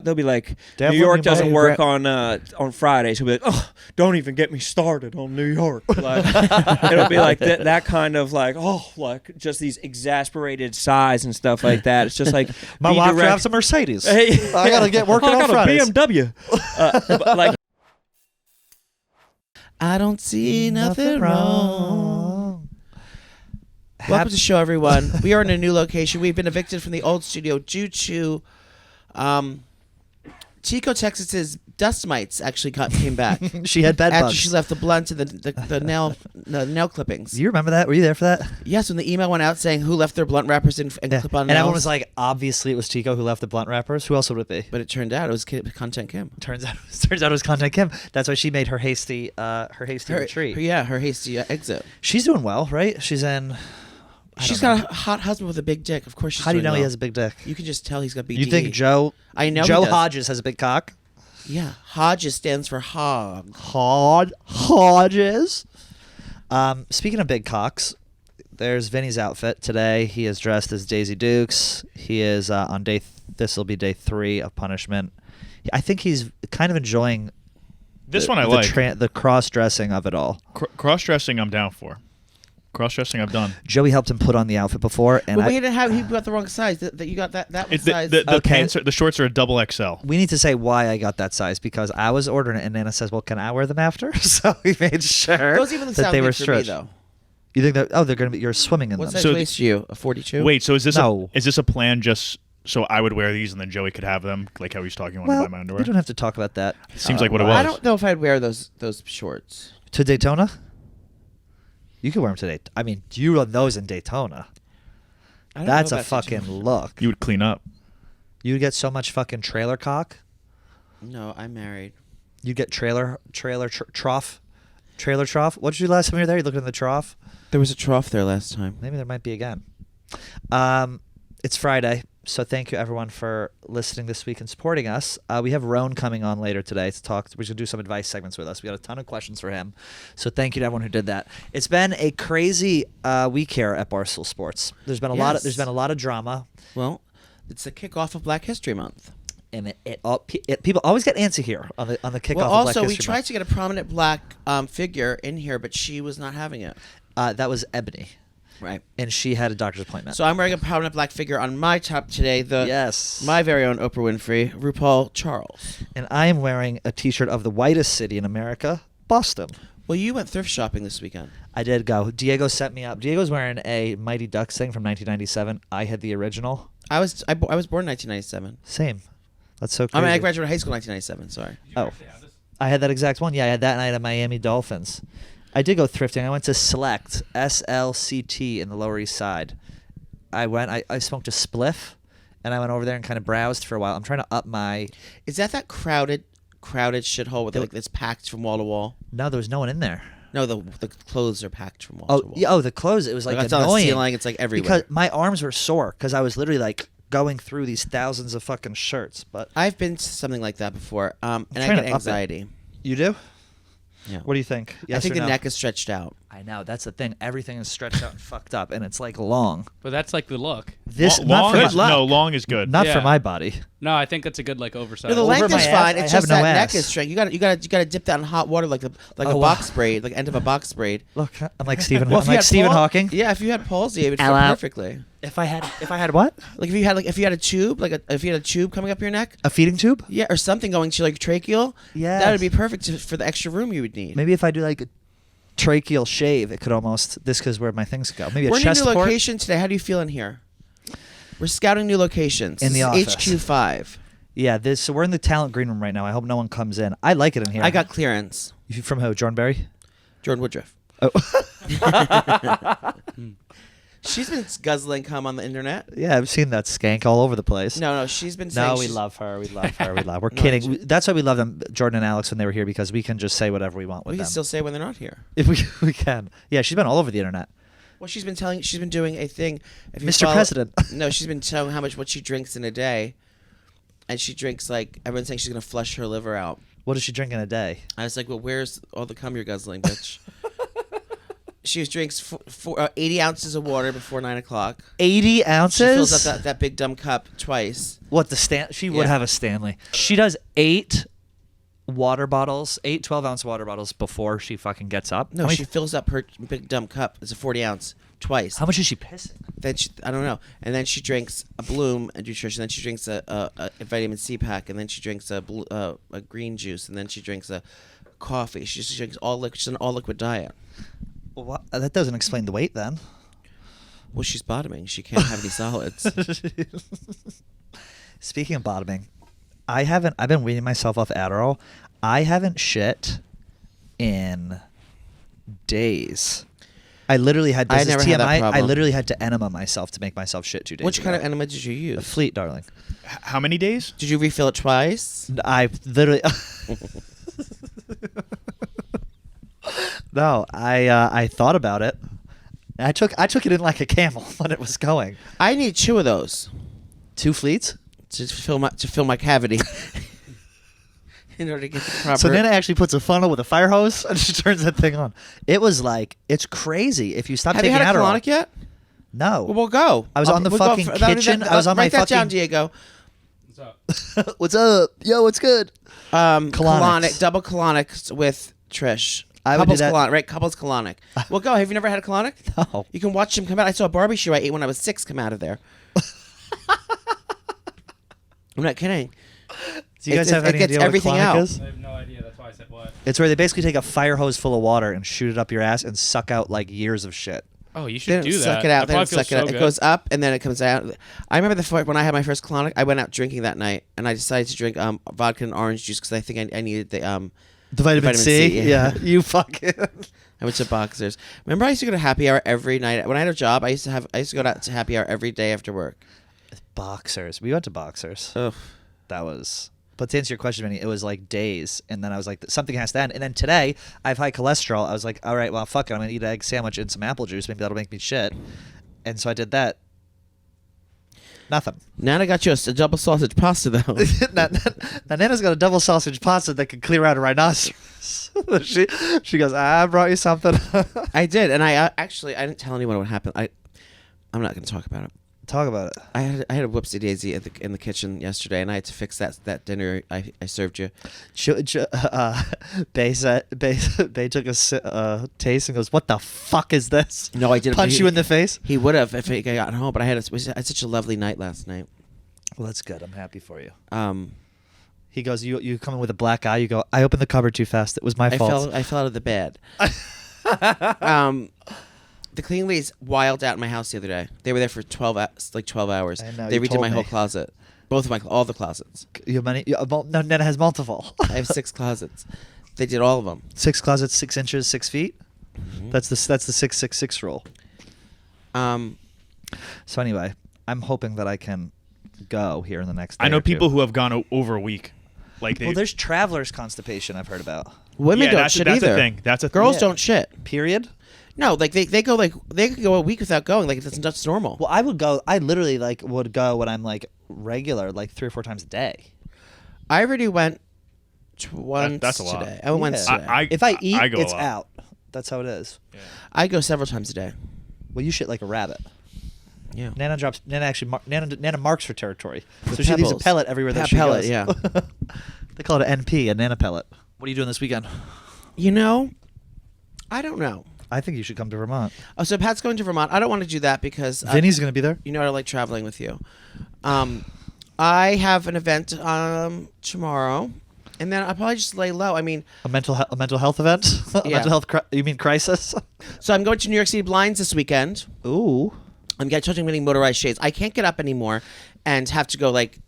They'll be like, New York doesn't work on Fridays. He'll be like, oh, don't even get me started on New York. Like, it'll be like that kind of like, oh, like just these exasperated sighs and stuff like that. It's just like my wife drives a Mercedes. I gotta get working on Fridays. I got a BMW. Like, I don't see nothing wrong. Welcome to the show, everyone. We are in a new location. We've been evicted from the old studio due to Chico, Texas's dust mites actually came back. She had bed after bugs. she left the blunt and the nail clippings. Do you remember that? Were you there for that? Yes, when the email went out saying who left their blunt wrappers and clip-on nails. And everyone was like, obviously it was Chico who left the blunt wrappers. Who else would it be? But it turned out it was Content Kim. Turns out it was Content Kim. That's why she made her hasty retreat. Her hasty exit. She's doing well, right? She's in. She's got a hot husband with a big dick. Of course she's How do you know well. he has a big dick? You can just tell he's got big You think Joe? I know Joe Hodges has a big cock? Yeah, Hodges stands for hog. Hodges. Speaking of big cocks, there's Vinny's outfit today. He is dressed as Daisy Dukes. He is on day. This will be day 3 of punishment. I think he's kind of enjoying. This one I like the cross dressing of it all. Cross dressing, I'm down for. Cross-dressing I've done. Joey helped him put on the outfit before, and he got the wrong size. That you got that one size. The pants, the shorts are a double XL. We need to say why I got that size because I was ordering it, and Nana says, "Well, can I wear them after?" So we made sure those even that they were stretched. Though. You think that? Oh, they're gonna be. You're swimming in what them. What size waist are you? A 42? Wait, so is this no. Is this a plan just so I would wear these and then Joey could have them, like how he was talking when I buy my underwear? We don't have to talk about that. Seems like what it was. I don't know if I'd wear those shorts to Daytona. You could wear them today. I mean, you run those in Daytona. That's a fucking look. You would clean up. You would get so much fucking trailer cock. No, I'm married. You'd get trailer trough. Trailer trough. What did you do last time you were there? You looked in the trough? There was a trough there last time. Maybe there might be again. It's Friday, so thank you everyone for listening this week and supporting us. We have Rone coming on later today to talk. We're going to do some advice segments with us. We got a ton of questions for him, so thank you to everyone who did that. It's been a crazy week here at Barstool Sports. There's been a lot of drama. Well, it's the kickoff of Black History Month. And people always get antsy here on the kickoff of Black History Month. Also, we tried to get a prominent black figure in here, but she was not having it. That was Ebony. Right. And she had a doctor's appointment. So I'm wearing a prominent black figure on my top today. My very own Oprah Winfrey, RuPaul Charles. And I am wearing a T-shirt of the whitest city in America, Boston. Well, you went thrift shopping this weekend. I did go. Diego set me up. Diego's wearing a Mighty Ducks thing from 1997. I had the original. I was born in 1997. Same. That's so crazy. I mean, I graduated high school in 1997. Sorry. Oh, I had that exact one. Yeah, I had that, and I had a Miami Dolphins. I did go thrifting. I went to Select, SLCT in the Lower East Side. I smoked a spliff, and I went over there and kind of browsed for a while. I'm trying to up my... Is that crowded shithole with like it's packed from wall to wall? No, there was no one in there. No, the clothes are packed from wall to wall. Yeah, the clothes, it was like it's annoying. On the ceiling, it's like everywhere. Because my arms were sore because I was literally like going through these thousands of fucking shirts. But I've been to something like that before, and I get anxiety. You do? Yeah. What do you think? Yes, I think the no? neck is stretched out. I know. That's the thing. Everything is stretched out and fucked up, and it's like long. But that's like the look. Long is good. Not for my body. No, I think that's a good like oversized. No, the length is fine. It's just that neck is straight. You got to dip that in hot water like a box braid, like end of a box braid. Look, I'm like Stephen. I'm like Stephen Hawking. Yeah, if you had palsy, it would fit perfectly. If I had what? Like if you had a tube, if you had a tube coming up your neck, a feeding tube, yeah, or something going to like tracheal, yeah, that would be perfect for the extra room you would need. Maybe if I do like a tracheal shave, it could almost is where my things go. Maybe we're a chest in a new port. location today. How do you feel in here? We're scouting new locations in the office. HQ5. Yeah, so we're in the talent green room right now. I hope no one comes in. I like it in here. I got clearance. You from who? Jordan Berry? Jordan Woodruff. Oh. She's been guzzling cum on the internet. Yeah, I've seen that skank all over the place. No, she's been saying... No, we love her. We're kidding. That's why we love them, Jordan and Alex, when they were here, because we can just say whatever we want with them. We can still say when they're not here. If we can. Yeah, she's been all over the internet. Well, she's been doing a thing. If you Mr. President. No, she's been telling what she drinks in a day. And she drinks everyone's saying she's going to flush her liver out. What does she drink in a day? I was like, well, where's all the cum you're guzzling, bitch? She drinks 80 ounces of water before 9 o'clock. 80 ounces? She fills up that big dumb cup twice. What, she would have a Stanley. She does 8 water bottles, 8 12-ounce water bottles before she fucking gets up. No, she fills up her big dumb cup. It's a 40-ounce twice. How much is she pissing? Then I don't know. And then she drinks a Bloom and nutrition. Then she drinks a vitamin C pack. And then she drinks a green juice. And then she drinks a coffee. She just drinks all liquid. She's an all liquid diet. Well, that doesn't explain the weight then. Well, she's bottoming. She can't have any solids. Speaking of bottoming, I've been weaning myself off Adderall. I haven't shit in days. I literally had I never TMI. had that problem. I literally had to enema myself to make myself shit 2 days Which ago. kind of enema did you use? A Fleet, darling. How many days? Did you refill it twice? I literally. No, I thought about it. I took it in like a camel when it was going. I need 2 of those 2 Fleets. to fill my cavity. In order to get the proper. So Nana actually puts a funnel with a fire hose and she turns that thing on. It was like, it's crazy. If you stop Have you taking had a Adderall. colonic yet? No. Well, we'll go. I was on the We'll fucking go for- kitchen. I was on my write that down, fucking- Diego. What's up? What's up? Yo, what's good? Colonic, double colonics with Trish. I would do Couples that. colonic, right? Couples colonic. Well, go. Have you never had a colonic? No. You can watch them come out. I saw a Barbie shoe I ate when I was 6 come out of there. I'm not kidding. Do you guys have it any gets idea what everything colonic out. is? I have no idea. That's why I said what. It's where they basically take a fire hose full of water and shoot it up your ass and suck out like years of shit. Oh, you They should don't do that. suck it out. They That don't probably suck it out. feels so It good. goes up and then it comes out. I remember when I had my first colonic, I went out drinking that night and I decided to drink vodka and orange juice because I think I needed the vitamin C? C, Yeah. You fucking. I went to Boxers. Remember, I used to go to happy hour every night. When I had a job, I used to go out to happy hour every day after work. Boxers. We went to Boxers. Ugh. That was. But to answer your question, Vinny, it was like days, and then I was like, something has to end. And then today, I have high cholesterol. I was like, all right, well, fuck it. I'm gonna eat an egg sandwich and some apple juice. Maybe that'll make me shit. And so I did that. Nothing. Nana got you a double sausage pasta though. now, Nana's got a double sausage pasta that can clear out a rhinoceros. she goes, I brought you something. I did, and I didn't tell anyone what happened. I'm not going to talk about it. Talk about it. I had a whoopsie daisy in the kitchen yesterday, and I had to fix that dinner I served you. Bay took a taste and goes, "What the fuck is this?" No, I didn't. Punch you in the face. He would have if he got home, but I had such a lovely night last night. Well, that's good. I'm happy for you. He He goes, you come in with a black eye. You go, I opened the cupboard too fast. It was my fault. I fell out of the bed. The cleaning ladies wild out in my house the other day. They were there for 12 hours. I know, They you redid told my whole me. closet. All the closets. You have many? No, Nana has multiple. I have 6 closets. They did all of them. 6 closets, 6 inches, 6 feet. Mm-hmm. That's the 666 rule. So anyway, I'm hoping that I can go here in the next day I know or two. people who have gone over a week. Like they, Well, there's traveler's constipation I've heard about. Women yeah, don't that's, shit that's either. a thing. That's a Girls Yeah. don't shit. Period. No, like they could go a week without going. Like that's normal. Well, I would go. I literally would go when I'm regular, 3 or 4 times a day. I already went once that's a lot. today. I went once Yeah. today. If I eat, I go a it's lot. out. That's how it is. Yeah. I go several times a day. Well, you shit like a rabbit. Yeah. Nana drops. Nana marks her territory, With so she leaves a pebbles. pellet everywhere that Pat she pellet, goes. yeah. They call it an NP, a Nana pellet. What are you doing this weekend? You know, I don't know. I think you should come to Vermont. Oh, so Pat's going to Vermont. I don't want to do that because Vinny's going to be there. you know I like traveling with you. I have an event tomorrow, and then I'll probably just lay low. I mean, A mental health event. A Yeah. mental health. You mean crisis? so I'm going to New York City Blinds this weekend. Ooh. I'm getting motorized shades. I can't get up anymore, and have to go like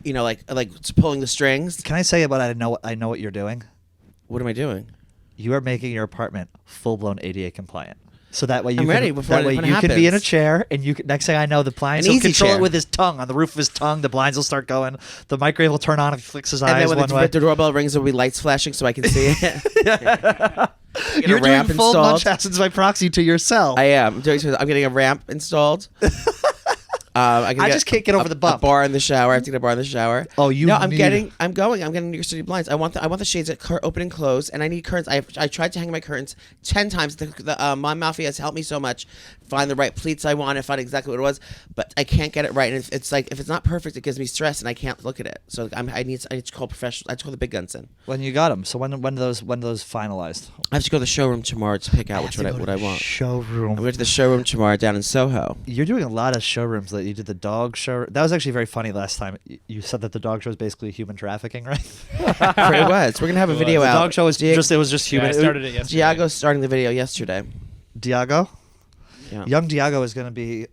pulling the strings. Can I say what I know? I know what you're doing. What am I doing? You are making your apartment full-blown ADA compliant. So that way you I'm can, ready before that way when you it can be in a happens. chair, and you can, next thing I know, the blinds An will easy control chair. it with his tongue on the roof of his tongue. The blinds will start going. The microwave will turn on if he flicks his And eyes then when one way. the doorbell rings, there'll be lights flashing so I can see it. Get You're a doing ramp full installed. Munch acids by proxy to yourself. I am. I'm getting a ramp installed. I just can't get over the bump. A bar in the shower. I have to get a bar in the shower. Oh, you? No, I'm need- getting New York City blinds. I want the shades that open and close, and I need curtains. I tried to hang my curtains 10 times. The Ma'am Mafia has helped me so much find the right pleats I want and find exactly what it was, but I can't get it right. And it's like if it's not perfect, it gives me stress, and I can't look at it. So I need to call professionals. I have to call the big guns in. When you got them. So when are those finalized? I have to go to the showroom tomorrow to pick out what I want. Showroom. I'm going to the showroom tomorrow down in Soho. You're doing a lot of showrooms. That you did the dog show. That was actually very funny last time. You said that the dog show is basically human trafficking, right? It was. We're gonna have a video The out. dog show was just human. I started it yesterday. Diago's starting the video yesterday. Diago. Yeah. Young Diago is going to be.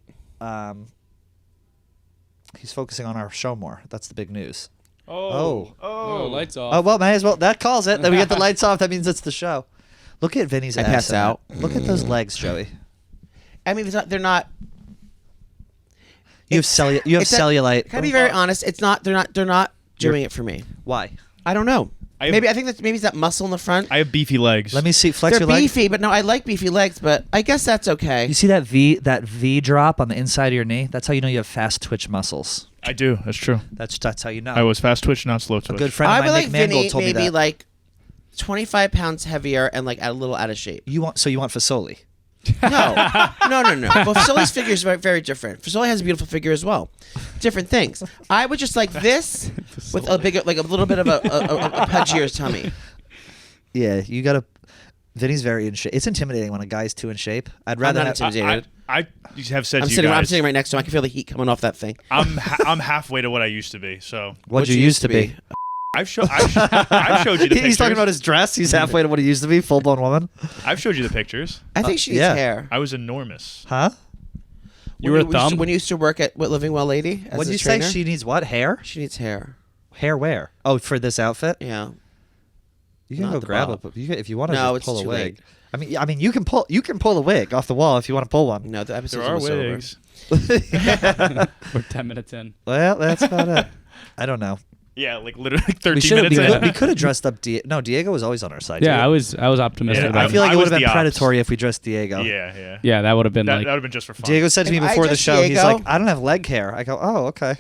He's focusing on our show more. That's the big news. Oh, lights off. Oh well, may as well. That calls it. Then we get the lights off. That means it's the show. Look at Vinny's ass. passed out. Look at those legs, Joey. I mean, they're not. You have cellulite. Can I be very honest? It's not. They're not doing it for me. Why? I don't know. I think it's that muscle in the front. I have beefy legs. Let me see. Flex They're your leg. beefy, but no, I like beefy legs. But I guess that's okay. You see that V drop on the inside of your knee? That's how you know you have fast twitch muscles. I do. That's true. That's how you know. I was fast twitch, not slow A twitch. good friend I of would mine, like Nick Mangold, Vinny told me maybe that. like 25 pounds heavier and like a little out of shape. You want Fasoli? No. Well, Fasoli's figure is very, very different. Fasoli has a beautiful figure as well. Different things. I would just like this with a bigger, like a little bit of a pudgier tummy. Yeah, you gotta. Vinny's very in shape. It's intimidating when a guy's too in shape. I'd rather not have. intimidated. I have said I'm to you guys, sitting right next to him. I can feel the heat coming off that thing. I'm halfway to what I used to be. So What'd you used to be? I've showed you the pictures. He's talking about his dress. He's halfway to what he used to be. Full blown woman. I've showed you the pictures. I think she needs yeah. hair. I was enormous. Huh? You were a thumb? When you used to work at Living Well Lady as What did a you trainer? say? She needs what? Hair? She needs hair. Hair where? Oh, for this outfit? Yeah. You can Not go the grab bob. it if you want to. No, just it's pull a too wig. late. I mean, you can pull a wig off the wall if you want to pull one. No, the episode There are was over. wigs. We're 10 minutes in. Well, that's about it. I don't know. Yeah, like literally 13 We minutes in. we could have dressed up. Diego was always on our side. Yeah, too. I was optimistic Yeah, about I feel it. like I it would was have been the ops. predatory if we dressed Diego. Yeah. Yeah, that would have been That like. would have been just for fun. Diego said to me If I before the dress show, he's Diego- like, I don't have leg hair. I go, oh, okay.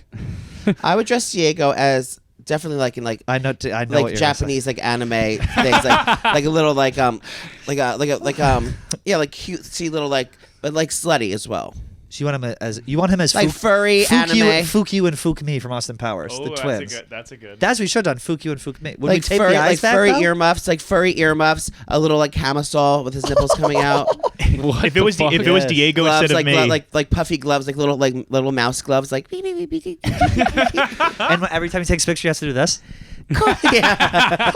I would dress Diego as definitely like in like I know what like you're gonna Japanese like anime things like a little like like cutesy little like but like slutty as well. So you want him as Like furry anime. Fukyu and Fook Me from Austin Powers, Oh, the that's twins. That's a good. That's what we should have done. Fukyu and Fook Me. Would we Like tape furry, the eyes like back, furry though? earmuffs, like furry earmuffs, a little like camisole with his nipples coming out, if it was fuck? Diego gloves, instead of me, like puffy gloves, like little mouse gloves, like beep, beep, beep, beep, beep. And every time he takes a picture, he has to do this. Yeah.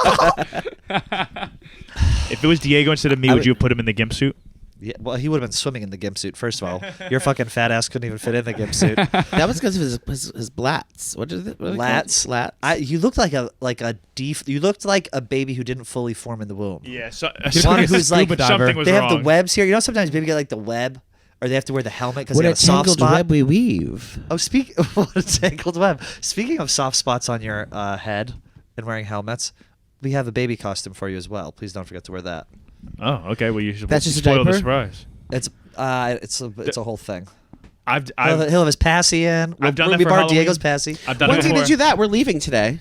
if it was Diego instead of me, I would would- you put him in the gimp suit? Yeah, well, he would have been swimming in the gimp suit. First of all, your fucking fat ass couldn't even fit in the gimp suit. That was because of his blats. What are they called? Lats. Lats. You looked like you looked like a baby who didn't fully form in the womb. Yeah. So, One who's like- something was They have wrong. the webs here. You know, sometimes baby get like the web, or they have to wear the helmet because What they a have a soft tangled spot. web we weave. Oh, what a tangled web. Speaking of soft spots on your head and wearing helmets, we have a baby costume for you as well. Please don't forget to wear that. Oh, okay. Well, you should That's just a spoil the diaper? surprise. It's a whole thing. I've He'll have his passy in. I've done that we for borrowed Halloween. Diego's passy. I've done When it did before. you do that? We're leaving today.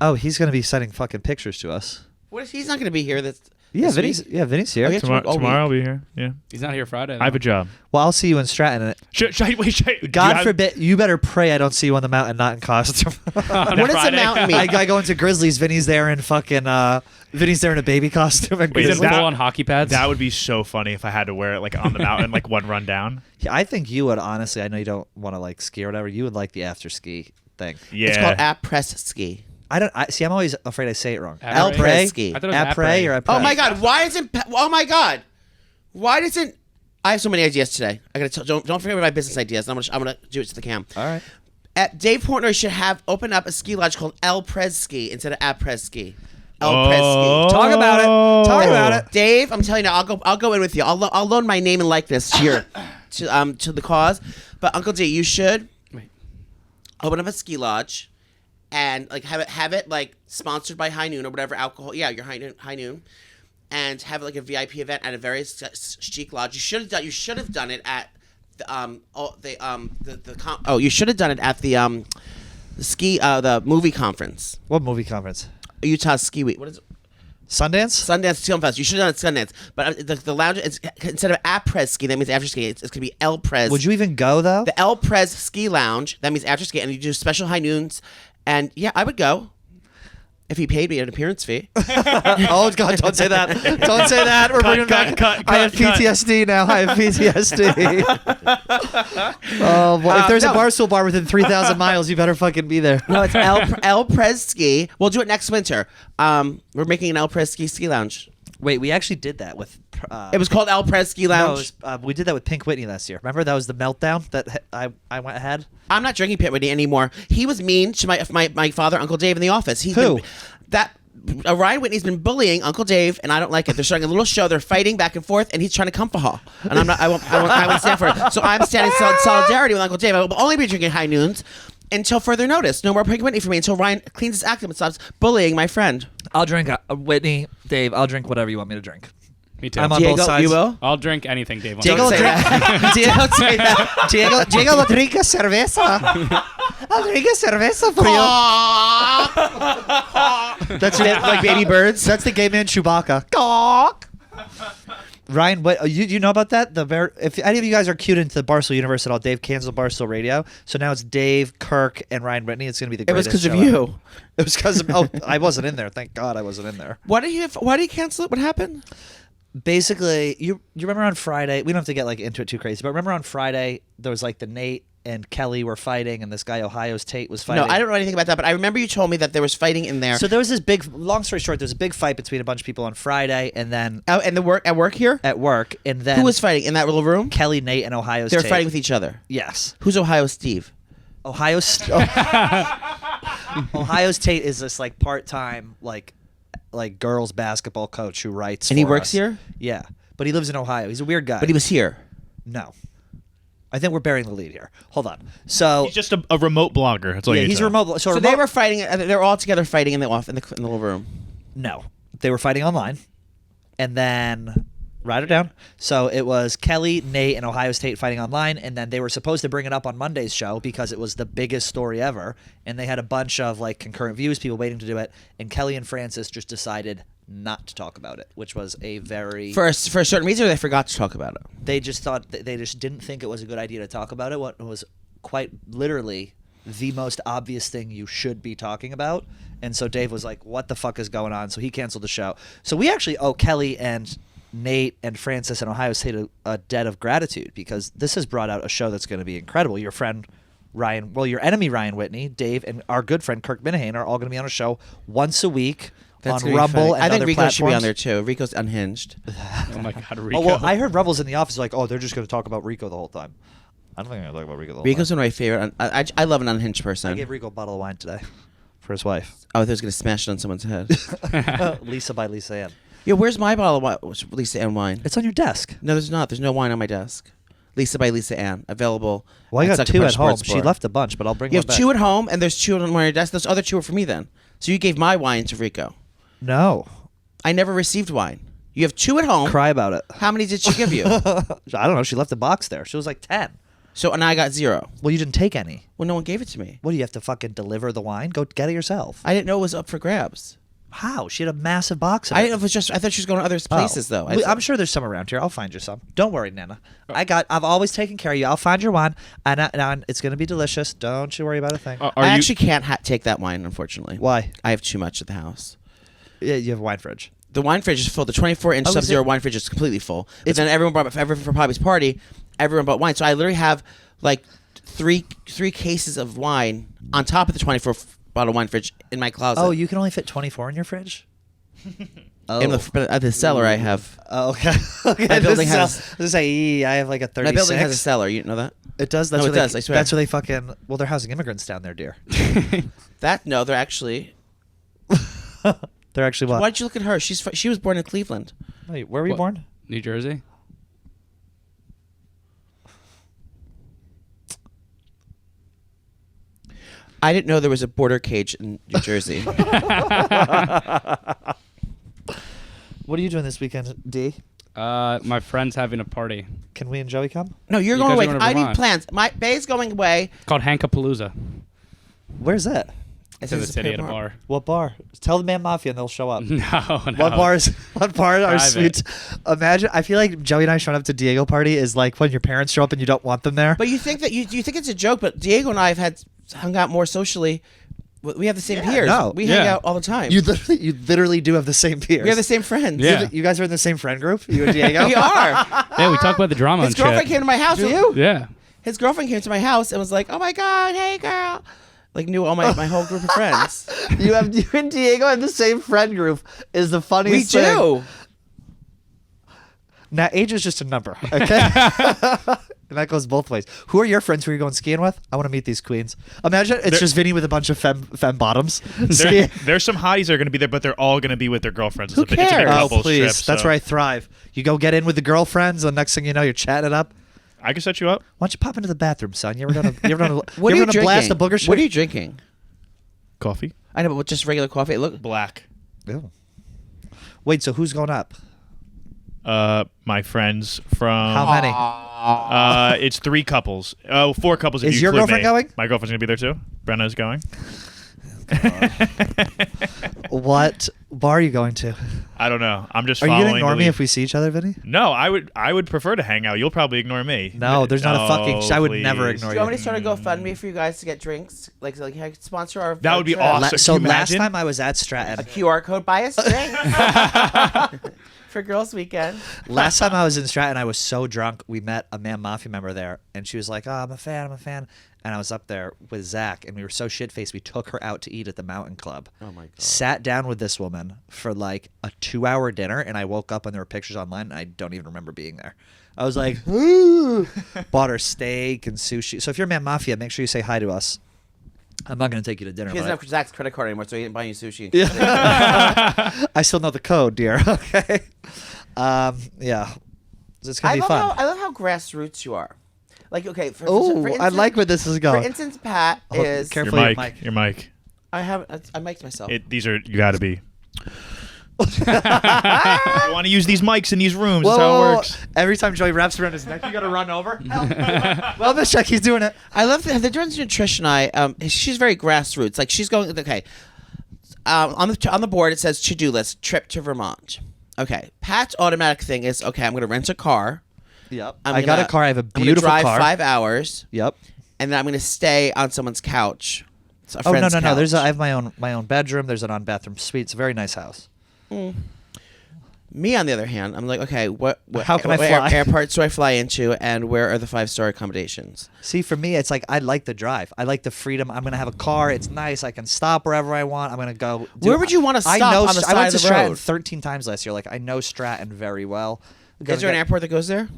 Oh, he's gonna be sending fucking pictures to us. What if he's not going to be here? Yeah, This Vinny's here. Oh, yeah. Tomorrow I'll be here. Yeah. He's not here Friday. I have a job. Well, I'll see you in Stratton. God forbid, you better pray I don't see you on the mountain not in costume. What does a mountain mean? I go into Grizzlies. Vinny's there in fucking. Vinny's there in a baby costume. And Wait, He's is in Grizzlies. that- full on hockey pads. That would be so funny if I had to wear it like on the mountain, like one run down. Yeah, I think you would honestly. I know you don't want to like ski or whatever. You would like the after ski thing. Yeah. It's called après ski. See. I'm always afraid I say it wrong. Après? Après ski. I thought it was Après or après? Oh my God! Why isn't? Oh my God! Why doesn't? I have so many ideas today. I gotta don't forget about my business ideas. I'm gonna do it to the cam. All right. Dave Portnoy should have opened up a ski lodge called El Prez Ski instead of après ski. El Prez Ski. Talk about it. Talk about it. Dave, I'm telling you, I'll go in with you. I'll loan my name and likeness to the cause. But Uncle D, you should open up a ski lodge and like have it like sponsored by High Noon or whatever alcohol. Yeah, your High Noon, and have like a VIP event at a very chic lodge. You should have done it at you should have done it at the movie conference. What movie conference? Utah Ski Week. What is it? Sundance? Sundance Film Fest. You should have done it at Sundance. But the lounge, instead of après ski, that means after ski. It's going to be El Prez. Would you even go, though? The El Prez Ski Lounge. That means after ski, and you do special high noons. And yeah, I would go. If he paid me an appearance fee. Oh, God, don't say that. Don't say that. We're bringing back. I have PTSD now. I have PTSD. Oh, boy. If there's a Barstool bar within 3,000 miles, you better fucking be there. No, it's El Prez Ski. We'll do it next winter. We're making an El Prez Ski Lounge. Wait, we actually did that with... it was called El Prez Ski Lounge? No, we did that with Pink Whitney last year. Remember? That was the meltdown that I went ahead? I'm not drinking Pit Whitney anymore. He was mean to my father, Uncle Dave, in the office. Who? Ryan Whitney's been bullying Uncle Dave, and I don't like it. They're starting a little show. They're fighting back and forth, and he's trying to comfort her. And I'm not. I won't stand for it. So I'm standing in solidarity with Uncle Dave. I will only be drinking high noons until further notice. No more Pink Whitney for me until Ryan cleans his act up and stops bullying my friend. I'll drink Whitney, Dave. I'll drink whatever you want me to drink. Me too. I'm on Diego, both sides. you will? I'll drink anything Dave wants. Diego, Don't say that. Diego, say that. Diego, will drink a cerveza. I'll drink a cerveza for you. That's Like baby birds. That's the gay man Chewbacca. Gawk. Ryan, what you know about that? If any of you guys are cued into the Barstool universe at all, Dave canceled Barstool Radio, so now it's Dave, Kirk, and Ryan Whitney. It's going to be the It was greatest because of show you. ever. It was because of I wasn't in there. Thank God I wasn't in there. Why did he cancel it? What happened? Basically, you remember on Friday, we don't have to get like into it too crazy, but remember on Friday there was like the Nate and Kelly were fighting, and this guy Ohio's Tate was fighting. No, I don't know anything about that, but I remember you told me that there was fighting in there. So there was this big, long story short, there was a big fight between a bunch of people on Friday, and then at work here? at work, and then Who was fighting in that little room? Kelly, Nate, and Ohio's They were Tate. fighting with each other. Yes. Who's Ohio Steve? Ohio's Tate is this like part-time like girls basketball coach who writes. And he for works us. here? Yeah, but he lives in Ohio. He's a weird guy. But he was here. No. I think we're burying the lead here. Hold on. So He's just a remote blogger. That's all yeah, you need he's to a know. remote. So they were fighting. They're all together fighting in the little room. No, they were fighting online, and then write it down. So it was Kelly, Nate, and Ohio State fighting online, and then they were supposed to bring it up on Monday's show because it was the biggest story ever, and they had a bunch of like concurrent views, people waiting to do it, and Kelly and Francis just decided not to talk about it, which was a very For a certain reason, or they forgot to talk about it. they just thought they just didn't think it was a good idea to talk about it. What was quite literally the most obvious thing you should be talking about. And so Dave was like, what the fuck is going on? So he canceled the show. So we actually owe Kelly and Nate and Francis and Ohio State a debt of gratitude because this has brought out a show that's going to be incredible. Your friend Ryan, your enemy Ryan Whitney, Dave, and our good friend Kirk Minahan are all going to be on a show once a week That's on gonna be Rumble funny. and I think other Rico should be on platforms. there too. Rico's unhinged. Oh my God, Rico. Oh, well, I heard Rebels in the office like, oh, they're just going to talk about Rico the whole time. I don't think I'm going to talk about Rico the whole Rico's time. one of my favorite. I love an unhinged I person. gave Rico a bottle of wine today for his wife. Oh, they was gonna smash it on someone's head. Lisa by Lisa Ann. Yo, where's my bottle of wine? Lisa Ann wine? It's on your desk. No, there's not. There's no wine on my desk. Lisa by Lisa Ann, available. Well, I at got Sucker two Punch at home. Sports She Bar. left a bunch, but I'll bring You one have back. two at home, and there's two on your desk. Those other two are for me then. So you gave my wine to Rico. No. I never received wine. You have two at home. Cry about it. How many did she give you? I don't know. She left a box there. She was like 10. So, and I got 0. Well, you didn't take any. Well, no one gave it to me. What, do you have to fucking deliver the wine? Go get it yourself. I didn't know it was up for grabs. How? She had a massive box of I it. didn't know if it was just. I thought she was going to other places though. I'm sure there's some around here. I'll find you some. Don't worry, Nana. I've always taken care of you. I'll find your wine, and it's gonna be delicious. Don't you worry about a thing. Are I you, actually can't take that wine, unfortunately. Why? I have too much at the house. Yeah, you have a wine fridge. The wine fridge is full. The 24-inch Oh, is Sub-Zero it? wine fridge is completely full. But then everyone brought for Bobby's party. Everyone bought wine, so I literally have like three cases of wine on top of the 24-bottle wine fridge in my closet. Oh, you can only fit 24 in your fridge? Oh. But at the cellar, I have. Oh, okay. Okay. My building This has- is- I was gonna say, I have like a 36. My building has a cellar. You know that? It does. That's No, where it they, does, I swear. That's where they fucking. Well, they're housing immigrants down there, dear. No, they're actually. They're actually what? Why'd you look at her? She was born in Cleveland. Wait, where were you What? born? New Jersey. I didn't know there was a border cage in New Jersey. What are you doing this weekend, D? My friend's having a party. Can we and Joey come? No, you're You going guys are away. going to I need Vermont. plans. My Bay's going away. It's called Hankapalooza. Where's that? It's in the city at a bar. What bar? Tell the Ma'am Mafia and they'll show up. No. What bars? What bar are Private. sweet? Imagine. I feel like Joey and I showing up to Diego party is like when your parents show up and you don't want them there. But you think that you think it's a joke? But Diego and I have hung out more socially. We have the same peers. no. We hang Yeah. out all the time. You literally do have the same peers. we have the same friends. Yeah. You guys are in the same friend group. You and Diego. We are. Yeah, we talk about the drama His and girlfriend shit. came to my house. Do you? Yeah. His girlfriend came to my house and was like, "Oh my god, hey girl," like knew all my whole group of friends. You and Diego have the same friend group. Is the We funniest thing. do. Now age is just a number. Okay. And that goes both ways. Who are your friends who you're going skiing with? I want to meet these queens. Imagine it's just Vinny with a bunch of femme bottoms. There's some hotties that are going to be there, but they're all going to be with their girlfriends. Who It's a big cares? Oh, couples please. trip, That's so where I thrive. You go get in with the girlfriends, and the next thing you know, you're chatting it up. I can set you up. Why don't you pop into the bathroom, son? You ever done a, What are you drinking? blast a booger shit? What are you drinking? Coffee. I know, but just regular coffee. Look, Black. Ew. Wait, so who's going up? My friends from. How many? It's 3 couples. 4 couples. If Is you your include girlfriend me. going? My girlfriend's gonna be there too. Brenna's going. What bar are you going to? I don't know. I'm just. Are you following gonna ignore the me lead. if we see each other, Vinny? No, I would prefer to hang out. You'll probably ignore me. No, there's not a fucking. I would please. never do ignore you want me you. to start a GoFundMe for you guys to get drinks? Like sponsor our. That would be trip? awesome. So Can you last imagine? time I was at A Stratton. QR code, buy us drink for girls' weekend. Last time I was in Stratton, I was so drunk. We met a Ma'am Mafia member there, and she was like, "Oh, I'm a fan." And I was up there with Zach, and we were so shit-faced, we took her out to eat at the Mountain Club. Oh my god. Sat down with this woman for like a 2-hour dinner, and I woke up and there were pictures online, and I don't even remember being there. I was like, ooh. Bought her steak and sushi. So if you're Ma'am Mafia, make sure you say hi to us. I'm not going to take you to dinner. He doesn't but have Zach's credit card anymore, so he didn't buy you sushi. I still know the code, dear. Okay. Yeah. It's going to be fun. I love how grassroots you are. Like, okay, for Oh, instance, I like where this is For going. instance, Pat Oh, is. careful. Your your mic. mic. Your mic. I mic'd myself. These are you got to be. You want to use these mics in these rooms. That's how it works. Every time Joey wraps around his neck, you got to run over. Well, Miss Check, he's doing it. I love the difference between Trish and I. She's very grassroots. Like she's going. Okay, on the board it says to-do list: trip to Vermont. Okay, Pat's automatic thing is okay. I'm going to rent a car. Yep. I'm I got gonna- a car. I have a I'm gonna beautiful drive car. 5 hours, Yep. and then I'm going to stay on someone's couch. It's a Oh no friend's no no! couch. I have my own bedroom. There's an on-bathroom suite. It's a very nice house. Me, on the other hand, I'm like, okay, what How can I what fly? airports do I fly into, and where are the 5-star accommodations? See, for me, it's like I like the drive. I like the freedom. I'm gonna have a car. It's nice. I can stop wherever I want. I'm gonna go. Where would you wanna stop I know. on the I went side to of the Stratton road? 13 times last year. Like I know Stratton very well. Is there an airport that goes there?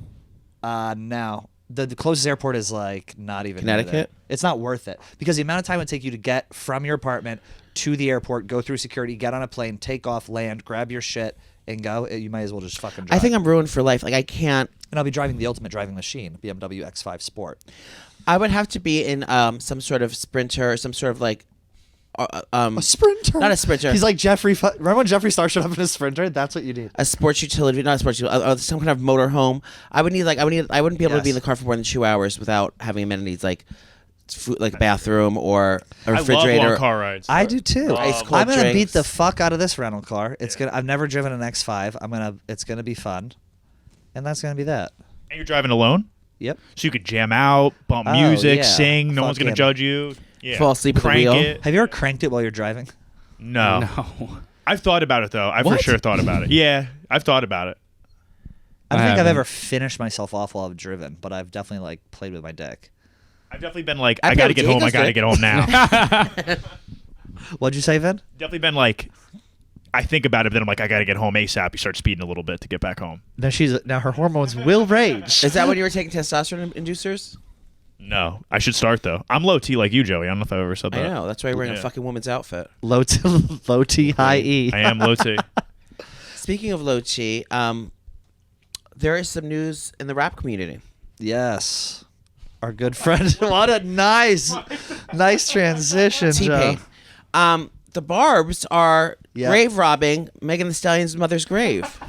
No. The closest airport is like not even near Connecticut? there. It's not worth it because the amount of time it would take you to get from your apartment to the airport, go through security, get on a plane, take off, land, grab your shit, and go. You might as well just fucking drive. I think I'm ruined for life. Like I can't. And I'll be driving the ultimate driving machine, BMW X5 Sport. I would have to be in some sort of Sprinter, or some sort of like. A Sprinter. Not a Sprinter. He's like Jeffrey. Remember when Jeffree Star showed up in a Sprinter? That's what you need. A sports utility, not a sports utility, some kind of motor home. I wouldn't be able to be in the car for more than 2 hours without having amenities like food, like a bathroom or a refrigerator. I love long car rides. I do too. Ice cold I'm gonna beat drinks. the fuck out of this rental car. It's gonna. I've never driven an X5. It's gonna be fun, and that's gonna be that. And you're driving alone, Yep. so you could jam out, bump Oh, music, yeah. sing. No Fuck one's gonna yeah. judge you. Yeah. Fall asleep at the Crank wheel. it. Have you ever cranked it while you're driving? No. No. I've thought about it though. I've What? for sure thought about it. Yeah, I've thought about it. I don't I think I've haven't. ever finished myself off while I've driven, but I've definitely like played with my dick. I've definitely been like, I I gotta played get home. I Diego's gotta dick. get home now. What'd you say, Vin? Definitely been like, I think about it, but then I'm like, I gotta get home ASAP. You start speeding a little bit to get back home. Now her hormones will rage. Is that when you were taking testosterone inducers? No, I should start though. I'm low T like you, Joey. I don't know if I've ever said I that. know. That's why you're wearing a Yeah. fucking woman's outfit. Low T, high E. I am low T. Speaking of low chi, there is some news in the rap community. Yes. Our good friend. What a nice transition, Joe. T-Pain. The Barbs are Yeah. grave robbing Megan Thee Stallion's mother's grave.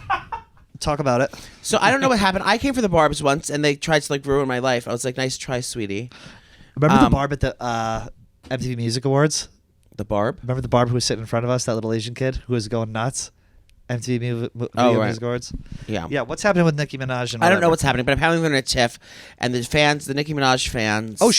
Talk about it. So I don't know what happened. I came for the Barbs once, and they tried to like ruin my life. I was like, "Nice try, sweetie." Remember the Barb at the MTV Music Awards? The Barb. Remember the Barb who was sitting in front of us, that little Asian kid who was going nuts? MTV right. Music Awards. Yeah. Yeah. What's happening with Nicki Minaj? And I don't know whatever? what's happening, but apparently they're in a tiff, and the Nicki Minaj fans. Oh,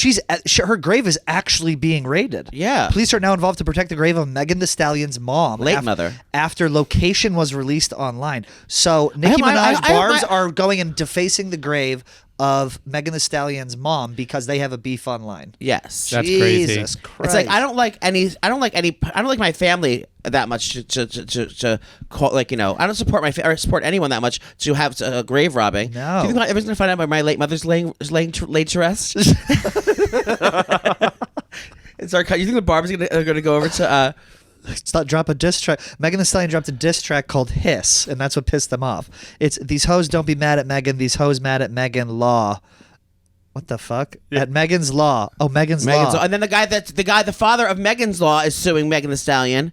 her grave is actually being raided. Yeah. Police are now involved to protect the grave of Megan Thee Stallion's mom. Late mother. After location was released online. So Nicki Minaj Barbs are going and defacing the grave of Megan Thee Stallion's mom because they have a beef online. Yes. That's crazy. Jesus Christ. It's like I don't like my family that much to call, like, you know, I don't support or support anyone that much to have grave robbing. No. Do you think everyone's gonna find out my late mother's laid to rest? It's our. You think the Barb's gonna go over to? Drop a diss track. Megan Thee Stallion dropped a diss track called Hiss, and that's what pissed them off. It's these hoes don't be mad at Megan, these hoes mad at Megan Law. What the fuck? At Megan's Law. Oh, Megan's Law. And then the father of Megan's Law is suing Megan Thee Stallion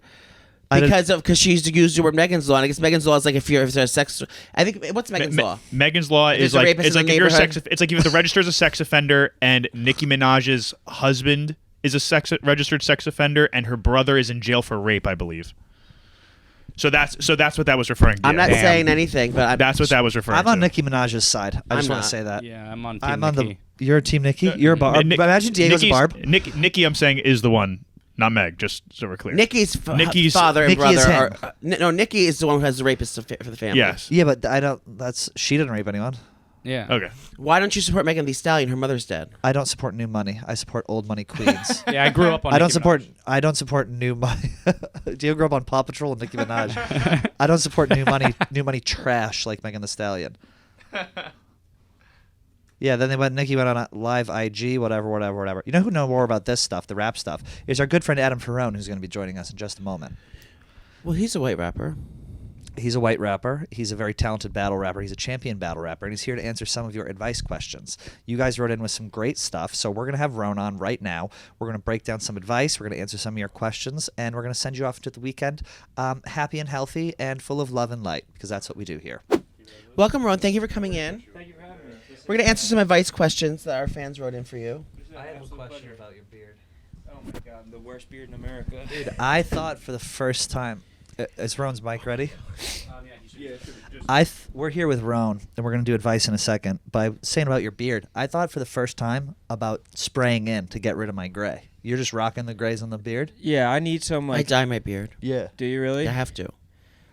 because she used to use the word Megan's Law. And I guess Megan's Law is like if there's a sex. I think what's Megan's Law? Megan's Law is like it's like if you're it's like if the register is a sex offender and Nicki Minaj's husband is a registered sex offender and her brother is in jail for rape, I believe. So that's what that was referring to. I'm not saying anything, but that's what that was referring to. I'm on Nicki Minaj's side. I just want to say that. Yeah, I'm on Team Nicki. You're Team Nicki? You're a Barb. Imagine Diego's a Barb. Nicki, I'm saying, is the one, not Meg, just so we're clear. Nicki's father and Nicki brother is no, Nicki is the one who has the rapist for the family. Yes. Yeah, but she didn't rape anyone. Yeah. Okay. Why don't you support Megan Thee Stallion? Her mother's dead. I don't support new money. I support old money queens. Yeah, I grew up on. I don't Nicki support. Minaj. I don't support new money. Diego grew up on Paw Patrol and Nicki Minaj. I don't support new money trash like Megan Thee Stallion. Yeah, then Nicki went on a live IG, whatever. You know who know more about this stuff, the rap stuff, is our good friend Adam Ferrone, who's going to be joining us in just a moment. Well, he's a white rapper. He's a white rapper. He's a very talented battle rapper. He's a champion battle rapper, and he's here to answer some of your advice questions. You guys wrote in with some great stuff, so we're going to have Rone on right now. We're going to break down some advice. We're going to answer some of your questions, and we're going to send you off to the weekend happy and healthy and full of love and light, because that's what we do here. Welcome, Rone. Thank you for coming in. Thank you for having me. We're going to answer some advice questions that our fans wrote in for you. I have a question about your beard. Oh my God, the worst beard in America. Dude, I thought for the first time... Is Rone's mic ready? We're here with Rone, and we're going to do advice in a second. By saying about your beard, I thought for the first time about spraying in to get rid of my gray. You're just rocking the grays on the beard? Yeah, I need some I like. dye my beard. Yeah. Do you really? I have to.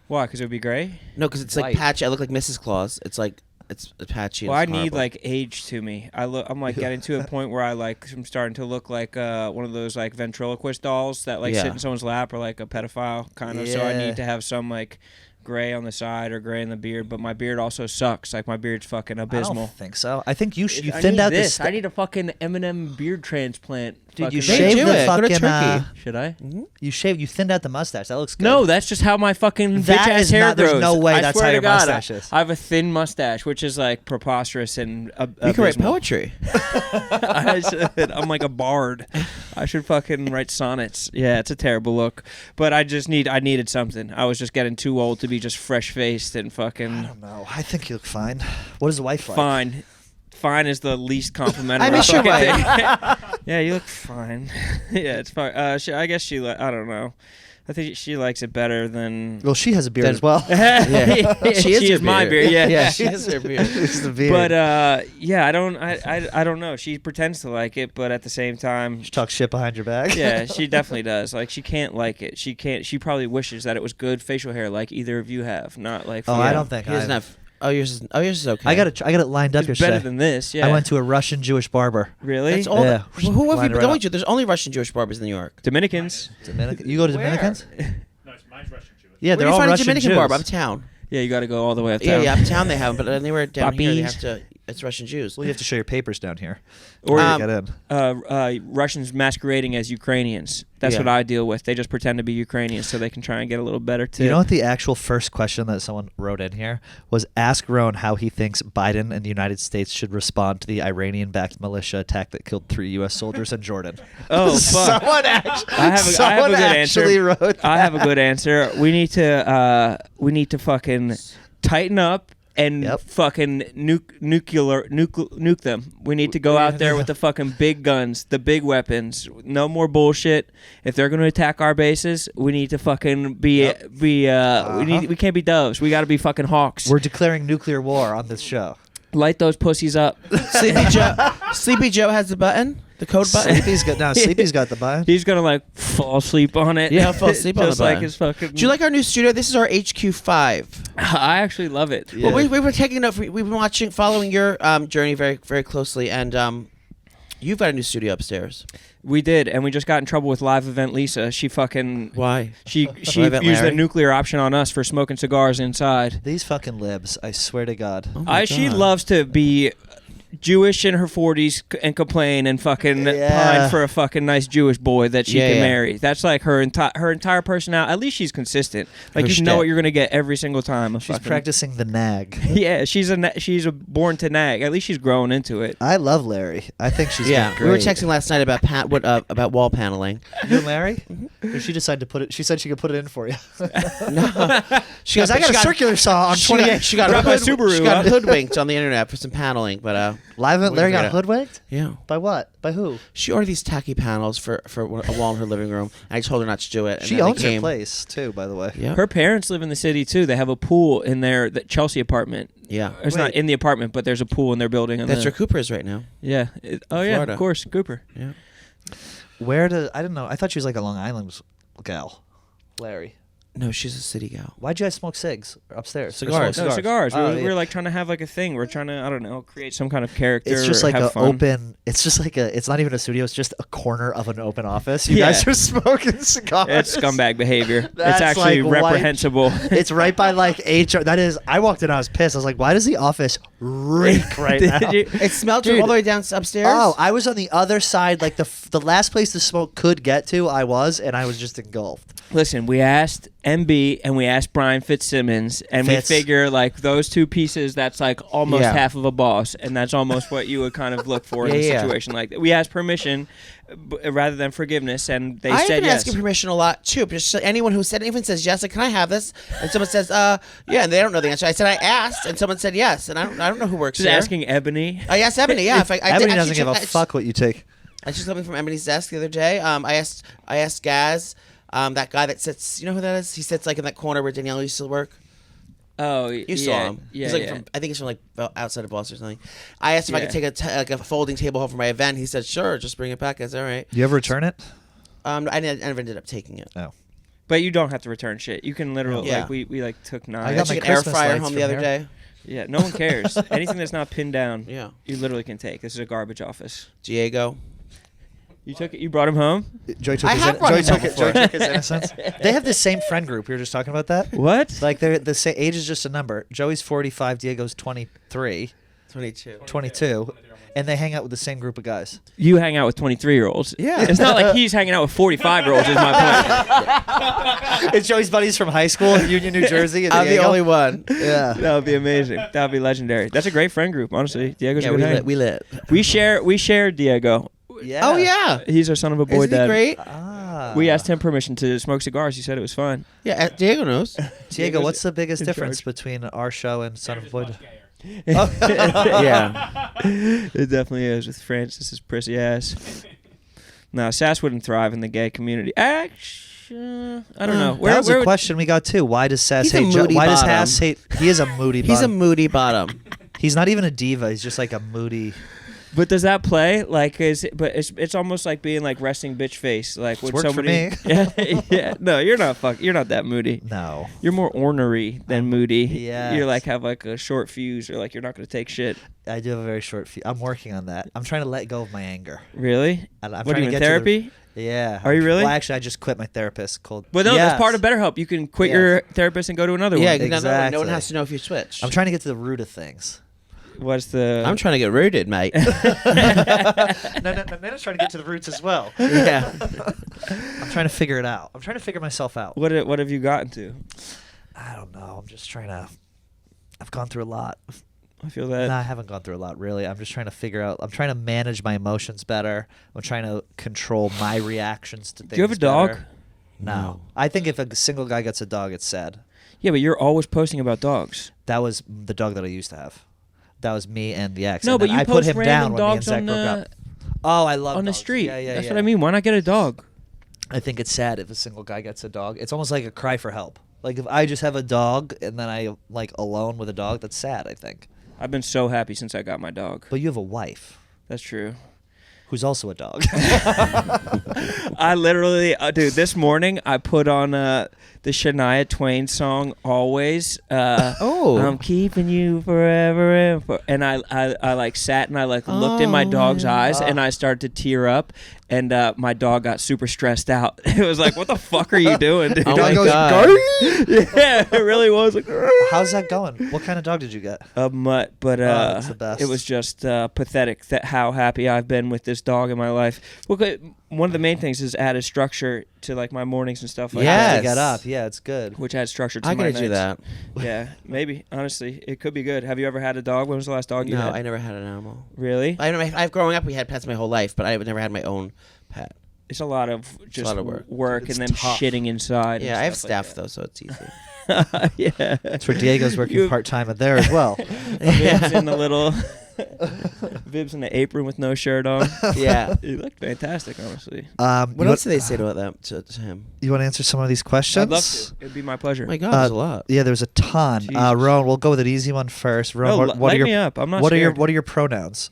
Why? Because it would be gray. No, because it's like White. patchy. I look like Mrs. Claus. It's like it's patchy. Well, and I it's need horrible. like age to me. I'm like getting to a point where I'm starting to look like one of those like ventriloquist dolls that like sit in someone's lap, or like a pedophile kind of. So I need to have some like gray on the side or gray in the beard, but my beard also sucks. Like my beard's fucking abysmal. I don't think so. I think you I thinned need out this. this. I need a fucking M&M beard transplant. Dude, you fucking- shaved do the it. Go to fucking. Turkey. Should I? You thinned out the mustache. That looks good. No, that's just how my fucking That bitch ass is hair not- there's grows. no way I that's swear how to your God, mustache is. I have a thin mustache, which is like preposterous and you can write abysmal. poetry. I should. I'm like a bard. I should fucking write sonnets. Yeah, it's a terrible look, but I needed something. I was just getting too old to be just fresh faced and I fucking don't know. I think you look fine. What is the wife like? fine. Fine is the least compliment. I miss your wife. Yeah, you look fine. Yeah, it's fine. I guess she. I don't know. I think she likes it better than. Well, she has a beard as well. She is my beard. Yeah, Yeah, she has her beard. It's the beard. But yeah, I don't know. She pretends to like it, but at the same time, she talks shit behind your back. yeah, she definitely does. Like she can't like it. She can't. She probably wishes that it was good facial hair, like either of you have, not like. Oh, for I you. don't think He doesn't I. have. Oh, yours is okay. I got it lined up It's better yesterday. than this. Yeah. I went to a Russian Jewish barber. Really? That's all. Yeah. Who have Lined you it been right going up. to? There's only Russian Jewish barbers in New York. Dominicans. Dominican. You go to Dominicans? No, mine's Russian Jewish. Yeah, Where they're do you all find a Russian Dominican Jews. barber? Uptown. Yeah, you got to go all the way uptown. Yeah, uptown they have them, but anywhere down here they Puppies. have to. It's Russian Jews. Well, you have to show your papers down here. Or to get in. Russians masquerading as Ukrainians. That's Yeah. what I deal with. They just pretend to be Ukrainians so they can try and get a little better too. You know what the actual first question that someone wrote in here was? Ask Rone how he thinks Biden and the United States should respond to the Iranian-backed militia attack that killed 3 U.S. soldiers in Jordan. Oh, fuck. Someone actually, I have a good actually answer. wrote I have a good answer. We need to fucking tighten up and fucking nuke them. We need to go out there with the fucking big guns, the big weapons. No more bullshit. If they're going to attack our bases, we need to fucking we can't be doves. We got to be fucking hawks. We're declaring nuclear war on this show. Light those pussies up. Sleepy Joe has the button. The code button. Sleepy's got the button. He's gonna like fall asleep on it. Yeah, he'll fall asleep on the just like button. his fucking. Do you like our new studio? This is our HQ5. I actually love it. Yeah. Well, we were taking note. We've been following your journey very, very closely, and you've got a new studio upstairs. We did, and we just got in trouble with Live Event Lisa. She fucking Why? She Live used Event the Larry? nuclear option on us for smoking cigars inside. These fucking libs, I swear to God. Oh my She God. loves to be Jewish in her 40s and complain and fucking pine for a fucking nice Jewish boy that she can marry. That's like her entire personality. At least she's consistent. Like Her you know shtick. what you're gonna get every single time. She's practicing the nag. Yeah, she's a born to nag. At least she's growing into it. I love Larry. I think she's Yeah, doing we were great. texting last night about wall paneling. You and Larry? Or she decided to put it. She said she could put it in for you. No, She goes, I got a circular saw on 28. She got Brought my Subaru She got up. hoodwinked on the internet for some paneling, but Live Event Larry got Yeah. hoodwinked? yeah. By what? By who? She ordered these tacky panels for a wall in her living room. And I told her not to do it. And She then they owns her came. place, too, by the way. Yeah. Her parents live in the city too. They have a pool in their Chelsea apartment. Yeah. It's not Wait. in the apartment, but there's a pool in their building. That's where Cooper is right now. Yeah. Oh yeah. Florida. Of course, Cooper. Yeah. I don't know. I thought she was like a Long Island gal. Larry. No, she's a city gal. Why'd you guys smoke cigs upstairs? Or Cigars. smoke No, cigars. Oh, we were like trying to have like a thing. We're trying to, I don't know, create some kind of character. It's just or like have an fun. open. It's just like it's not even a studio. It's just a corner of an open office. You Yeah. guys are smoking cigars. It's scumbag behavior. That's It's actually like white- reprehensible. It's right by like HR. That is. I walked in. I was pissed. I was like, why does the office reek right Did now? you- It smelled Dude. all the way down upstairs. Oh, I was on the other side, like the last place the smoke could get to. I was just engulfed. Listen, we asked MB and we asked Brian Fitzsimmons, and Fitz. we figure like those two pieces, that's like almost Yeah. half of a boss, and that's almost what you would kind of look for in a Yeah. situation like that. We asked permission rather than forgiveness, and they I've said been yes. asking permission a lot too. But just anyone who even says yes, like, can I have this? And someone says, yeah, and they don't know the answer. I said I asked, and someone said yes, and I don't know who works Just here. asking Ebony. I asked Ebony. Yeah, if I Ebony did, doesn't give a fuck what you take. I just coming from Ebony's desk the other day. I asked Gaz, that guy that sits. You know who that is? He sits like in that corner where Danielle used to work. Oh, You saw him. Yeah, he's like yeah. from, I think he's from like outside of Boston or something. I asked if I could Yeah. take a folding table home for my event. He said, "Sure, just bring it back." I said, "All right." You ever return it? I never ended up taking it. Oh. But you don't have to return shit. You can literally Yeah. like we like took 9. I I got my took an air Christmas fryer lights home from the other here. day. Yeah, no one cares. Anything that's not pinned down, Yeah. you literally can take. This is a garbage office. Diego. You took it. You brought him home. Joy took I his have brought Joy him took home it. Joy before. took his innocence. They have the same friend group. We were just talking about that. What? Like they're the same age is just a number. Joey's 45, Diego's 23, 22. 22, and they hang out with the same group of guys. You hang out with 23-year-olds. Yeah. It's not like he's hanging out with 45-year-olds. Is my point. It's Joey's buddies from high school in Union, New Jersey. And I'm the Diego. only one. Yeah. That would be amazing. That would be legendary. That's a great friend group, honestly. Diego's Yeah, a good hang. we lit. We share Diego. Yeah. Oh yeah. He's our son of a boy Isn't he dad. great? Ah. We asked him permission to smoke cigars. He said it was fine. Yeah, Diego knows. Diego, what's the biggest in difference charge. between our show and Son of a Boy? Yeah. It definitely is with Francis's prissy ass. No, Sass wouldn't thrive in the gay community. Actually, I don't know. That was a question we got too. Why does Sass He's a hate? moody Why does bottom. Sass hate? He is a moody. He's a bottom. moody bottom. He's not even a diva. He's just like a moody. But does that play like it's almost like being like resting bitch face like when worked for somebody me. yeah no you're not that moody. No. You're more ornery than moody. Yes. You're like have like a short fuse or like you're not gonna take shit. I do have a very short fuse. I'm working on that. I'm trying to let go of my anger. Really? And I'm What are trying you to in get to therapy? Yeah. Are you really? Well, actually, I just quit my therapist. Called. But no, Yes. that's part of BetterHelp. You can quit Yes. your therapist and go to another Yeah, one. no one Exactly. has to know if you switch. I'm trying to get to the root of things. What's the? I'm trying to get rooted, mate. No, Nana's trying to get to the roots as well. Yeah. I'm trying to figure it out. I'm trying to figure myself out. What have you gotten to? I don't know. I'm just trying to. I've gone through a lot. I feel that. No, I haven't gone through a lot, really. I'm just trying to figure out. I'm trying to manage my emotions better. I'm trying to control my reactions to things. Do you have a dog? better. No. I think if a single guy gets a dog, it's sad. Yeah, but you're always posting about dogs. That was the dog that I used to have. That was me and the ex. No, and but then you I post put him random down when me and dogs Zach on broke the up. Oh, I love on the dogs. street. Yeah, That's what I mean. Why not get a dog? I think it's sad if a single guy gets a dog. It's almost like a cry for help. Like if I just have a dog and then I like alone with a dog, that's sad, I think. I've been so happy since I got my dog. But you have a wife That's true. who's also a dog. I literally, dude, this morning I put on the Shania Twain song "Always." I'm keeping you forever and I like sat and I like looked in my dog's eyes and I started to tear up and my dog got super stressed out. It was like, "What the fuck are you doing, dude?" Oh my goes, God. Yeah, it really was. Like, How's that going? What kind of dog did you get? a mutt, but that's the best. it was just pathetic that how happy I've been with this dog in my life. Well, one of the main things is added structure to like my mornings and stuff like Yes. that. To get up. Yeah, it's good. Which adds structure to I my gotta do nights. that. Yeah, maybe. Honestly, it could be good. Have you ever had a dog? When was the last dog you No, had? I never had an animal. Really? I've growing up, we had pets my whole life, but I've never had my own pet. It's a lot of just a lot of work. It's and then tough. shitting inside. Yeah, and I have stuff staff though, so it's easy. though. Yeah. That's where Diego's working You- part-time at there as well. Vib's in the little Vib's in the apron with no shirt on. Yeah. You look fantastic, honestly. What else do they say to that to him? You want to answer some of these questions? I'd love to. It'd be my pleasure. Oh my God, there's a lot. Yeah, there's a ton. Jesus. Rone, we'll go with an easy one first. Rone, No, what light are your me up. I'm not what scared. are your pronouns?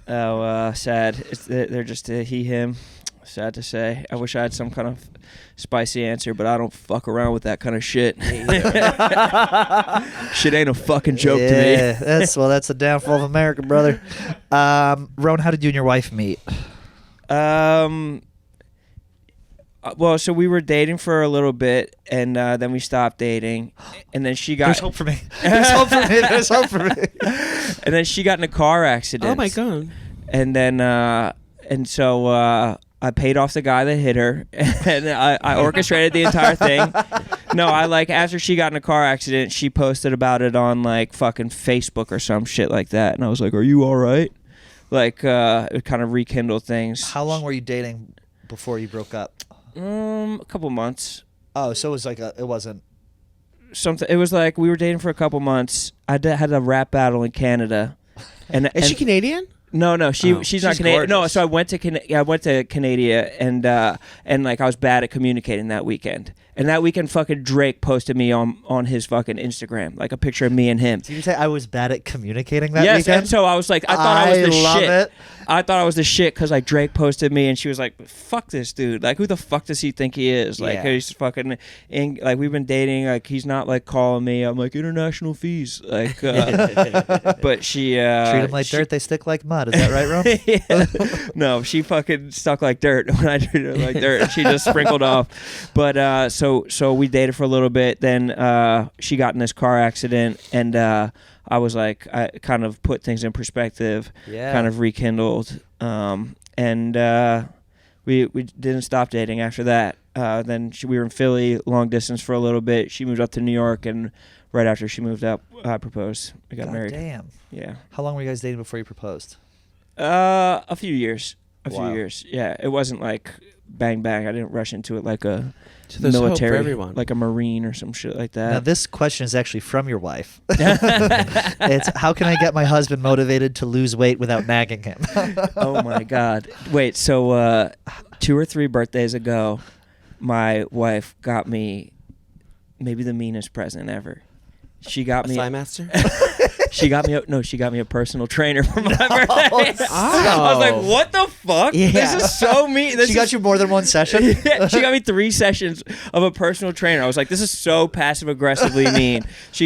Oh, sad. They're just a he, him. Sad to say. I wish I had some kind of spicy answer, but I don't fuck around with that kind of shit. Shit ain't a fucking joke to me. Yeah, that's the downfall of America, brother. Rone, how did you and your wife meet? Well, so we were dating for a little bit, and then we stopped dating, and then she got. There's hope for me. There's hope for me. There's hope for me. And then she got in a car accident. Oh my God. And then, and so I paid off the guy that hit her, and I orchestrated the entire thing. No, after she got in a car accident, she posted about it on like fucking Facebook or some shit like that, and I was like, "Are you all right?" Like, it kind of rekindled things. How long were you dating before you broke up? A couple months. Oh, so it was like it wasn't. Something. It was like we were dating for a couple months. I had a rap battle in Canada, and Is she Canadian? No, she's not she's Canadian. No, gorgeous. so I went to Canada, and like I was bad at communicating that weekend. And that weekend, fucking Drake posted me on his fucking Instagram, like a picture of me and him. Did you say I was bad at communicating that Yes, weekend? and so I was like, I thought I was the love shit. it. I thought I was the shit because like Drake posted me, and she was like, "Fuck this dude! Like, who the fuck does he think he is? Like, Yeah. he's fucking, like we've been dating. Like, he's not like calling me. I'm like international fees. Like, but she Treat them like dirt, they stick like mud. Is that right, Rome? Yeah. No, she fucking stuck like dirt when I treated her like dirt. And she just sprinkled off. But so we dated for a little bit. Then she got in this car accident, and I was like, I kind of put things in perspective. Yeah. Kind of rekindled. And we didn't stop dating after that. Then we were in Philly, long distance for a little bit. She moved up to New York, and right after she moved up, I proposed. We got God married. damn. Yeah. How long were you guys dating before you proposed? A few years. A few Wow. years. Yeah. It wasn't like bang bang. I didn't rush into it like a So there's hope for military, everyone. like a Marine or some shit like Now, that. this question is actually from your wife. It's, how can I get my husband motivated to lose weight without nagging him? Oh my God. Wait, so 2 or 3 birthdays ago, my wife got me maybe the meanest present ever. She got A me Thigh Master? she got me a personal trainer for my birthday. Oh. I was like, what the fuck? Yeah. This is so mean. This She got is- you more than one session? Yeah, she got me 3 sessions of a personal trainer. I was like, this is so passive aggressively mean.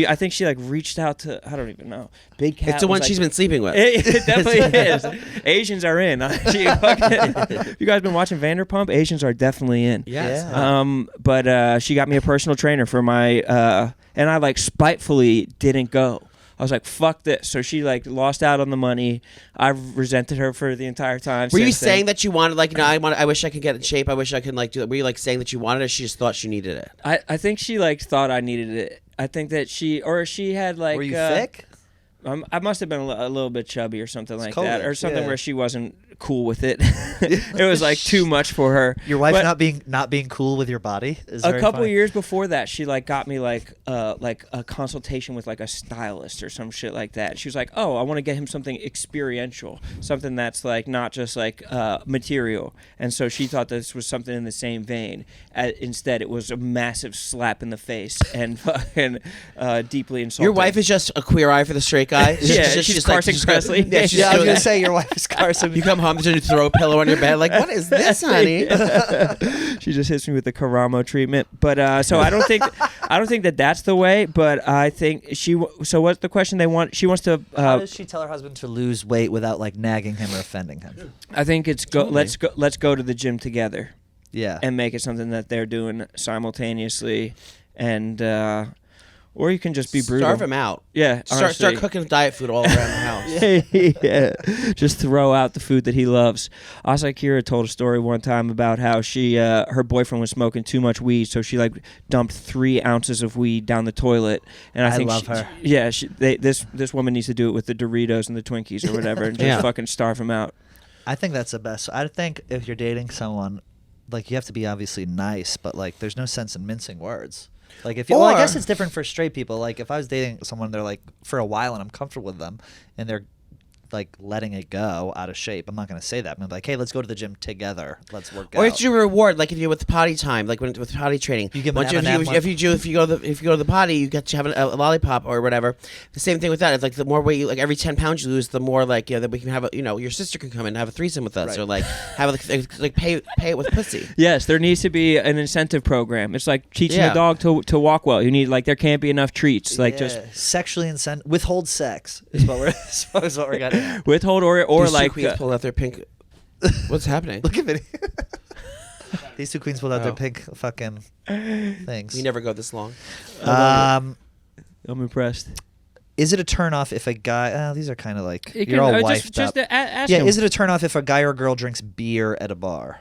I think she like reached out to, I don't even know. Big Cat. It's the was one like- she's been sleeping with. It definitely is. Asians are in. You guys been watching Vanderpump? Asians are definitely in. Yes. Yeah. But she got me a personal trainer for my, and I like spitefully didn't go. I was like, fuck this. So she like lost out on the money. I resented her for the entire time. Were you since then. saying that you wanted, like, I wish I could get in shape. I wish I could, like, do that. Were you, like, saying that you wanted it, or she just thought she needed it? I think she like thought I needed it. I think that she had like. Were you thick? I must have been a little bit chubby or something like that, COVID, or something yeah. where she wasn't cool with it. It was like too much for her. Your wife But not being cool with your body is a very couple funny. years before that, she like got me like a consultation with like a stylist or some shit like that. She was like, "Oh, I want to get him something experiential, something that's like not just like material." And so she thought this was something in the same vein. Instead, it was a massive slap in the face and fucking deeply insulting. Your wife is just a queer eye for the straight guy. Yeah, she's Carson Kressley. Yeah, she's Yeah, I was doing gonna that. say your wife is Carson. You come home and you throw a pillow on your bed. Like, what is this, honey? She just hits me with the Karamo treatment. But so I don't think that that's the way. But I think so what's the question they want? She wants to. How does she tell her husband to lose weight without like nagging him or offending him? I think it's let's go to the gym together Yeah. and make it something that they're doing simultaneously, and or you can just be brutal. Starve him out. Yeah, Start honestly. cooking diet food all around the house. Yeah, just throw out the food that he loves. Asa Akira told a story one time about how she, her boyfriend was smoking too much weed, so she like dumped 3 ounces of weed down the toilet. And I think love her. Yeah, this woman needs to do it with the Doritos and the Twinkies or whatever, and just Yeah. fucking starve him out. I think that's the best. I think if you're dating someone, like you have to be obviously nice, but like there's no sense in mincing words. Like if you, well, I guess Or- it's different for straight people. Like if I was dating someone, they're like for a while and I'm comfortable with them, and they're like letting it go out of shape. I'm not gonna say that. I'm like, hey, let's go to the gym together. Let's work Or out. it's your reward, like if you're with the potty time, like when with potty training. You give 'em Once an M&M if you go to the potty, you get to have a lollipop or whatever. The same thing with that. It's like the more weight you, like every 10 pounds you lose, the more like that we can have your sister can come and have a threesome with us, Right. or like have like pay it with pussy. Yes, there needs to be an incentive program. It's like teaching a Yeah. dog to walk well. You need like there can't be enough treats. Like just sexually withhold sex is what we're is what we're getting at. withhold or These like two queens pull out their pink. What's happening? Look at Vinny. These two queens pulled out their Oh. pink fucking things. We never go this long. I'm impressed. Is it a turnoff if a guy? These are kind of like You you're can, all wifed just up. ask Yeah, him. is it a turnoff if a guy or girl drinks beer at a bar?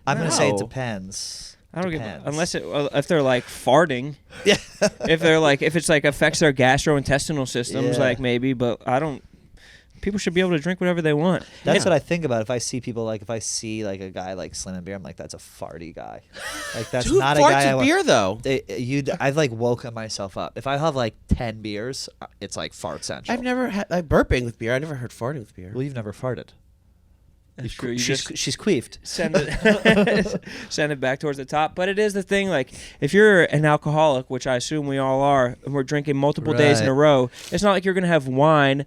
I'm gonna say it No. depends. I don't Depends. unless if they're like farting. Yeah. if it's like affects their gastrointestinal systems, Yeah. like maybe. But I don't. People should be able to drink whatever they want. That's what I think about. If I see people like, if I see like a guy like slamming beer, I'm like, that's a farty guy. Like that's Who not a farts guy. at beer though? I've like woken myself up. If I have like 10 beers, it's like fart central. I've never had burping with beer. I never heard farting with beer. Well, you've never farted. That's true. You She's just she's queefed. send it back towards the top. But it is the thing. Like if you're an alcoholic, which I assume we all are, and we're drinking multiple days in a Right. row, it's not like you're gonna have wine.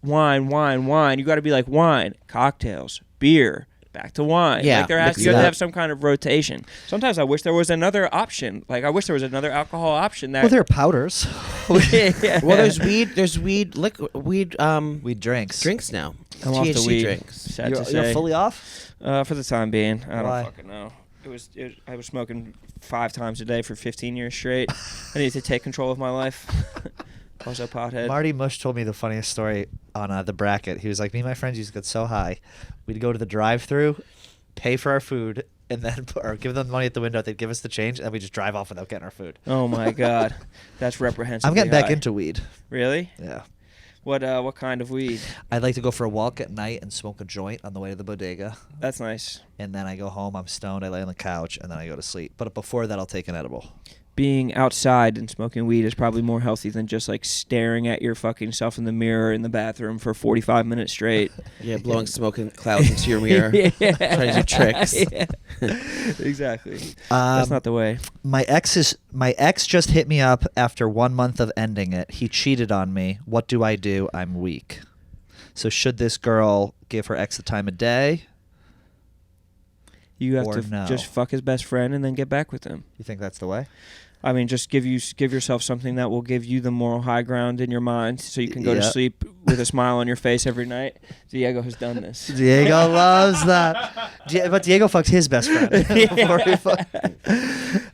You got to be like wine, cocktails, beer, back to wine. Yeah, like you have mix to it up. have some kind of rotation. Sometimes I wish there was another option. Like I wish there was another alcohol option that. Well, there are powders. Yeah. Well, there's weed We drinks. drinks now. I'm off the THC weed. drinks. Sad You're, to you're say. fully off. For the time being, I Why? don't fucking know. I was smoking 5 times a day for 15 years straight. I need to take control of my life. Also, pothead. Marty Mush told me the funniest story on the bracket. He was like, me and my friends used to get so high, we'd go to the drive-thru, pay for our food, and then or give them the money at the window. They'd give us the change, and we just drive off without getting our food. Oh my god, that's reprehensible. I'm getting back into weed. Really? Yeah. What kind of weed? I'd like to go for a walk at night and smoke a joint on the way to the bodega. That's nice. And then I go home, I'm stoned, I lay on the couch, and then I go to sleep. But before that, I'll take an edible. Being outside and smoking weed is probably more healthy than just like staring at your fucking self in the mirror in the bathroom for 45 minutes straight. Yeah, blowing smoke and clouds into your mirror. Yeah. Trying to do tricks. Yeah. Exactly. That's not the way. My ex just hit me up after 1 month of ending it. He cheated on me. What do? I'm weak. So should this girl give her ex the time of day? You have Or to no. just fuck his best friend and then get back with him. You think that's the way? I mean, just give yourself something that will give you the moral high ground in your mind, so you can go to Yeah. sleep with a smile on your face every night. Diego has done this. Diego loves that. But Diego fucked his best friend. Before he fucked-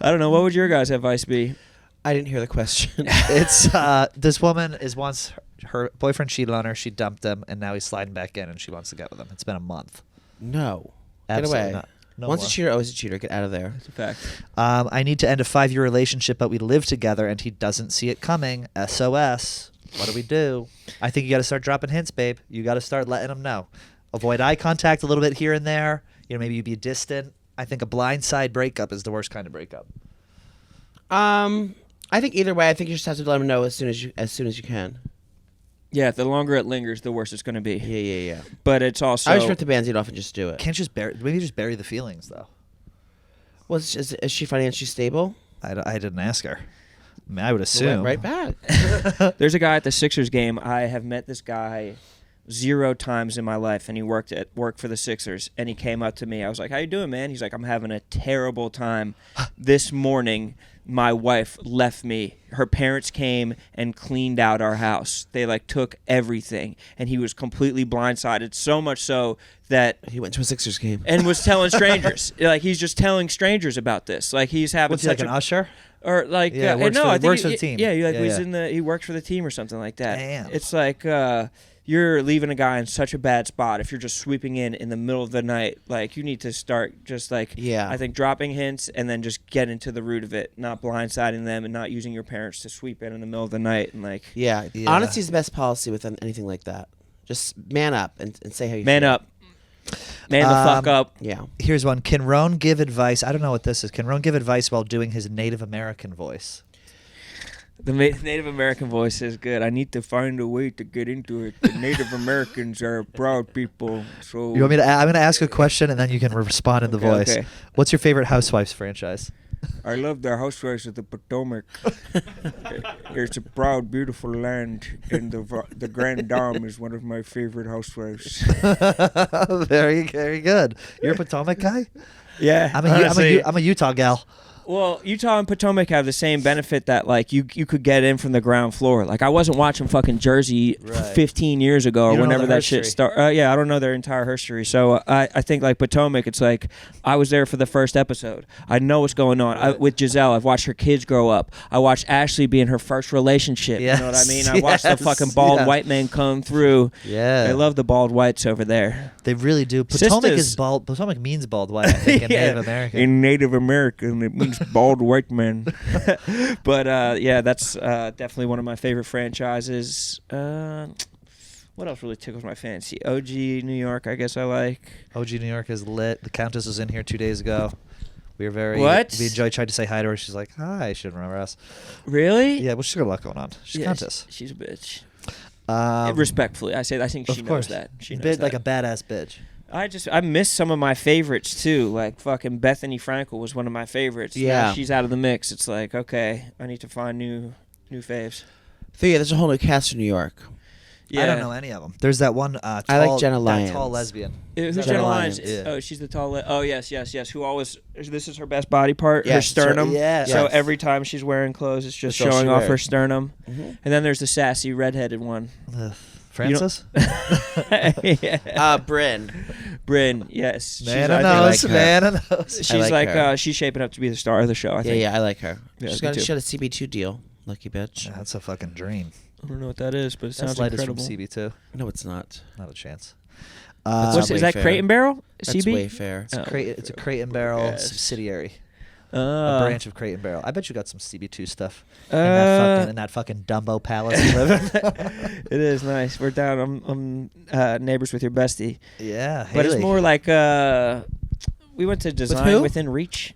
I don't know. What would your guys' advice be? I didn't hear the question. It's this woman is once her boyfriend cheated on her. She dumped him, and now he's sliding back in, and she wants to get with him. It's been a month. No. Get Absolutely away. not. No Once more. a cheater, always a cheater. Get out of there. It's a fact. I need to end a 5-year relationship, but we live together, and he doesn't see it coming. SOS. What do we do? I think you got to start dropping hints, babe. You got to start letting him know. avoid eye contact a little bit here and there. Maybe you be distant. I think a blindside breakup is the worst kind of breakup. I think either way, I think you just have to let them know as soon as you can. Yeah, the longer it lingers, the worse it's going to be. Yeah. But it's also... I always rip the Band-Aid off and just do it. Can't just maybe just bury the feelings though. Well, is she financially stable? I didn't ask her. I mean, I would assume. Right back. There's a guy at the Sixers game. I have met this guy 0 times in my life, and he worked for the Sixers, and he came up to me. I was like, how you doing, man? He's like, I'm having a terrible time. This morning, my wife left me. Her parents came and cleaned out our house. They took everything, and he was completely blindsided, so much so that he went to a Sixers game and was telling strangers. He's just telling strangers about this. He's having What's he, such an usher? Or no, I think works for the team. Yeah, he works for the team or something like that. Damn. It's you're leaving a guy in such a bad spot if you're just sweeping in the middle of the night. You need to start just I think dropping hints and then just get into the root of it, not blindsiding them and not using your parents to sweep in the middle of the night and Yeah. Honesty is the best policy with anything like that. Just man up and say how you man feel. up. Man the fuck up. Yeah. Here's one. Can Rone give advice? I don't know what this is. Can Rone give advice while doing his Native American voice? The Native American voice is good. I need to find a way to get into it. The Native Americans are proud people. So You want me to? I'm going to ask a question and then you can respond in the voice. Okay. What's your favorite Housewives franchise? I love the Housewives of the Potomac. It's a proud, beautiful land, and the Grand Dame is one of my favorite housewives. Very, very good. You're a Potomac guy? Yeah. I'm a Utah gal. Well, Utah and Potomac have the same benefit that you could get in from the ground floor. I wasn't watching fucking Jersey 15 years ago or whenever that shit started. Yeah, I don't know their entire history. So I think Potomac, it's I was there for the first episode. I know what's going on. With Giselle, I've watched her kids grow up. I watched Ashley be in her first relationship. Yes. You know what I mean? I watched the fucking bald white man come through. Yeah. I love the bald whites over there. They really do. Potomac is bald. Potomac means bald white, I think, in Native American. In Native American, it means bald white man. But that's definitely one of my favorite franchises. What else really tickles my fancy? OG New York, I guess I like. OG New York is lit. The Countess was in here 2 days ago. We were very... What? Me and Joey tried to say hi to her. She's like, hi. She didn't remember us. Really? Yeah, well, she's got a lot going on. She's Countess. She's a bitch. Respectfully, I think she knows that. She knows that. Like a badass bitch. I miss some of my favorites too. Fucking Bethany Frankel was one of my favorites. Yeah. Now she's out of the mix. It's okay, I need to find new faves. So there's a whole new cast in New York. Yeah. I don't know any of them. There's that one tall, I like Jenna Lyons. that tall lesbian. Who's Jenna Jenna Lyons? Lyons? Yeah. Oh, she's the tall. Oh, yes. Who always? This is her best body part. Yeah, her sternum. yeah. So Yes. every time she's wearing clothes, it's just That's all showing she off her wears. sternum. Mm-hmm. And then there's the sassy redheaded one. Francis? Yeah. Bryn. Yes. Man I knows. like her. Man knows. She's like her. she's shaping up to be the star of the show. I think. Yeah, I like her. Yeah, She me had too. a CB2 deal. Lucky bitch. That's a fucking dream. I don't know what that is, but it That's sounds lightest incredible. from CB2. No, it's not. Not a chance. That's Is that Wayfair. Crate and Barrel? That's CB? Wayfair. It's a Crate and Barrel Yes. subsidiary. A branch of Crate and Barrel. I bet you got some CB2 stuff in that fucking Dumbo palace you live in. It is nice. We're down. I'm neighbors with your bestie. Yeah, But it's Haley. more we went to Design who? Within Reach.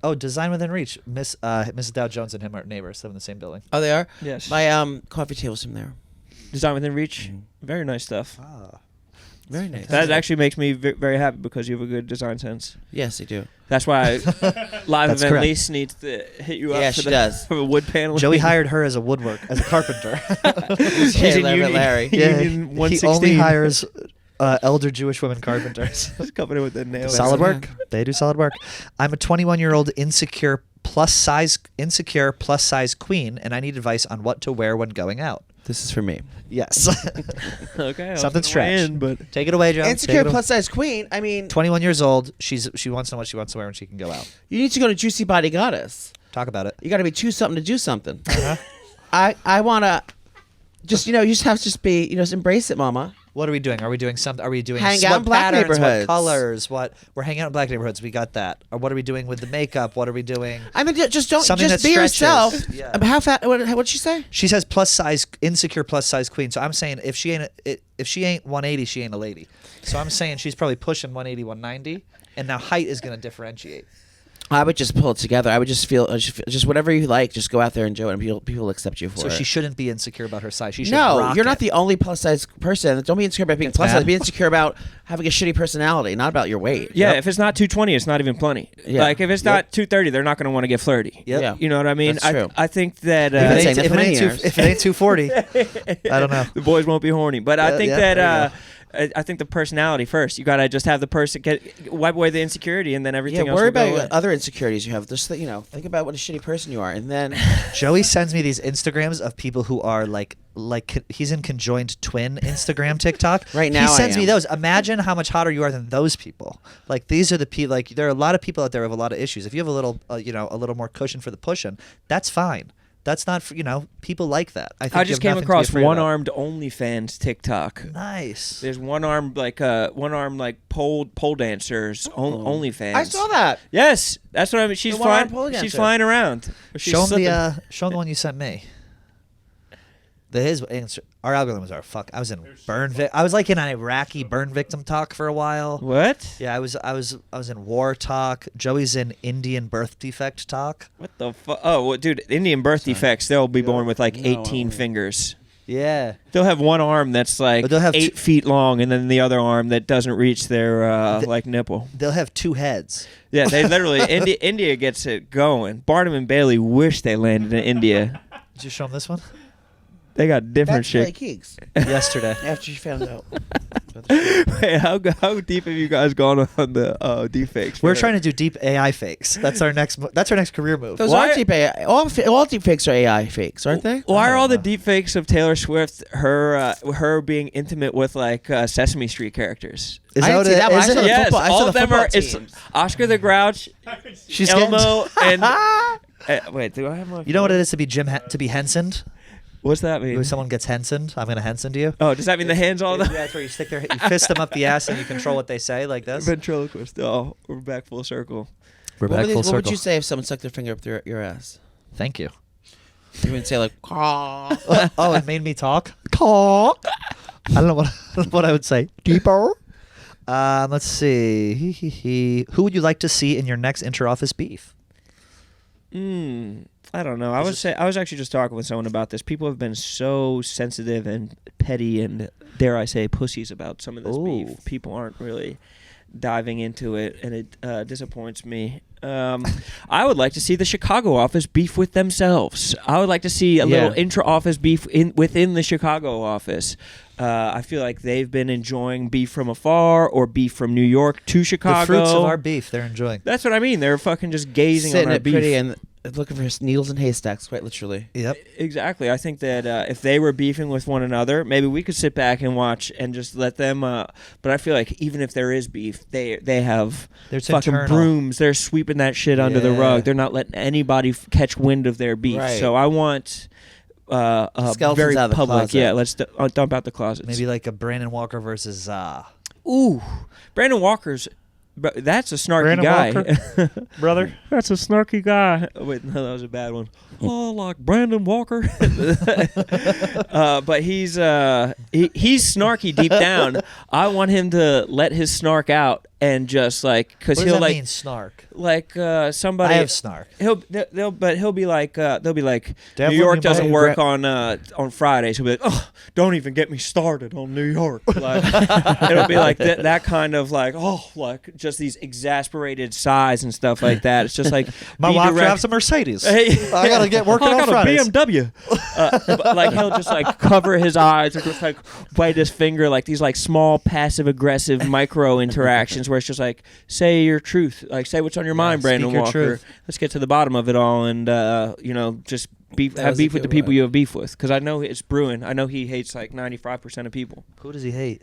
Oh, Design Within Reach. Mrs. Dow Jones and him are neighbors. Live in the same building. Oh, they are? Yes. My coffee table's from there. Design Within Reach. Very nice stuff. Ah. Very nice. That actually makes me very happy because you have a good design sense. Yes, they do. That's why Live That's Event correct. Lease needs to hit you up Yeah, for she the does. for a wood panel. Joey hired her as a carpenter. She's Hey, in Union, Larry. Union he 116. only hires elder Jewish women carpenters. Just coming in with the nails. Solid work. They do solid work. I'm a 21-year-old insecure plus size queen, and I need advice on what to wear when going out. This is for me. Yes. Okay. I was Something gonna stretch. weigh in, but Take it away, Joe. Insecure plus size queen. I mean, 21 years old. She wants to know what she wants to wear when she can go out. you need to go to Juicy Body Goddess. Talk about it. You got to be choose something to do something. Uh-huh. I want to just, you just have to just be, just embrace it, mama. What are we doing? Are we doing something? Are we doing Hang out in what black patterns, neighborhoods. what colors? What we're hanging out in black neighborhoods. We got that. Or what are we doing with the makeup? What are we doing? I mean, just don't Something just that be stretches. yourself. Yeah. How fat? What'd she say? She says plus size, insecure plus size queen. So I'm saying if she ain't 180, she ain't a lady. So I'm saying she's probably pushing 180, 190, and now height is going to differentiate. I would just pull it together. I would just feel just whatever you like. Just go out there and do it, and people will accept you for So it. she shouldn't be insecure about her size. She should No, rock you're not it. the only plus size person. Don't be insecure about being That's plus bad. size. Be insecure about having a shitty personality, not about your weight. Yeah, if it's not 220, it's not even plenty. Yeah. Like if it's not 230, they're not going to want to get flirty. Yep. Yeah. You know what I mean? That's true. I think that You've been saying that if for many it years. ain't 240, I don't know. the boys won't be horny. But I think yeah, that there you I think the personality first. You got to just have the person wipe away the insecurity, and then everything else worry will go about away. other insecurities you have. Just think about what a shitty person you are, and then Joey sends me these Instagrams of people who are like he's in conjoined twin Instagram TikTok. Right now he I sends me am. those. Imagine how much hotter you are than those people. Like these are the people. Like there are a lot of people out there who have a lot of issues. If you have a little, a little more cushion for the pushing, that's fine. That's not, people like that. I think I you just have came nothing to be across afraid about. one-armed OnlyFans TikTok. Nice. There's one-armed pole dancers OnlyFans. I saw that. Yes, that's what I mean. She's The one-armed pole flying. She's dancer. flying around. She's Show him slipping. show him the one you sent me. Our algorithms are fuck. I was in I was like in an Iraqi burn victim talk for a while. What? Yeah, I was in war talk. Joey's in Indian birth defect talk. What the fuck? Oh, well, dude, Indian birth defects, they'll be born with like 18 fingers. Yeah. They'll have one arm that's like But they'll have 8 feet long, and then the other arm that doesn't reach their nipple. They'll have 2 heads. Yeah, they literally India gets it going. Barnum and Bailey wish they landed in India. Did you show him this one? They got different That's Kelly shit. Keeks. Yesterday. After she found out. Wait, how deep have you guys gone on the deep fakes? We're trying to do deep AI fakes. That's our next career move. Those Why- are deep AI. All deep fakes are AI fakes, aren't they? Why are all the know. deep fakes of Taylor Swift her being intimate with like Sesame Street characters? Is I that didn't what see it that one. I is? saw It? the Yes, football- I saw all the of them football are. It's teams. Oscar the Grouch, She's Elmo, getting, and wait, do I have my? You know what it is to be to be Hensoned? What's that mean? When someone gets Hensoned, I'm gonna Henson you. Oh, does that mean the hands all Yeah, the that's where you stick you fist them up the ass and you control what they say like this. ventriloquist? Oh, we're back full circle. We're What back full would circle. you say if someone stuck their finger up your ass? Thank you. You wouldn't say like, "Caw." Oh, it made me talk. I don't know what I would say. Deeper. Let's see. Who would you like to see in your next inter-office beef? I don't know. I was actually just talking with someone about this. People have been so sensitive and petty and, dare I say, pussies about some of this Ooh. beef. People aren't really diving into it, and it disappoints me. I would like to see the Chicago office beef with themselves. I would like to see a little intra-office beef within the Chicago office. I feel like they've been enjoying beef from afar or beef from New York to Chicago. The fruits of our beef, they're enjoying. That's what I mean. They're fucking just gazing Sitting on our it beef. pretty and looking for needles and haystacks, quite literally. Yep. Exactly. I think that if they were beefing with one another, maybe we could sit back and watch and just let them. But I feel like even if there is beef, they have There's fucking internal. brooms. They're sweeping that shit under the Yeah. rug. They're not letting anybody catch wind of their beef. Right. So I want Skeletons very out of the public. closet. Yeah, let's dump out the closets. Maybe like a Brandon Walker versus Ooh, Brandon Walker's. But that's a snarky Brandon guy. brother. That's a snarky guy. Oh, wait, no, that was a bad one. Oh, like Brandon Walker. But he's snarky deep down. I want him to let his snark out and just like, because What he'll does that like mean, snark? like somebody. I have snark. He'll be like they'll be like They have New one York nearby doesn't in work on Fridays. He'll be like, oh, don't even get me started on New York. Like it'll be like that kind of like, oh, like just these exasperated sighs and stuff like that. It's just like My be wife direct- drives a Mercedes. Hey, I gotta get working I on got Fridays. a BMW. But, like he'll just like cover his eyes and just like bite his finger, like these like small passive aggressive micro interactions where it's just like say your truth, like say what's on your mind, Brandon speak your Walker. truth. Let's get to the bottom of it all, and just That have was a beef with the good people one. you have beef with, because I know it's brewing. I know he hates like 95% of people. Who does he hate?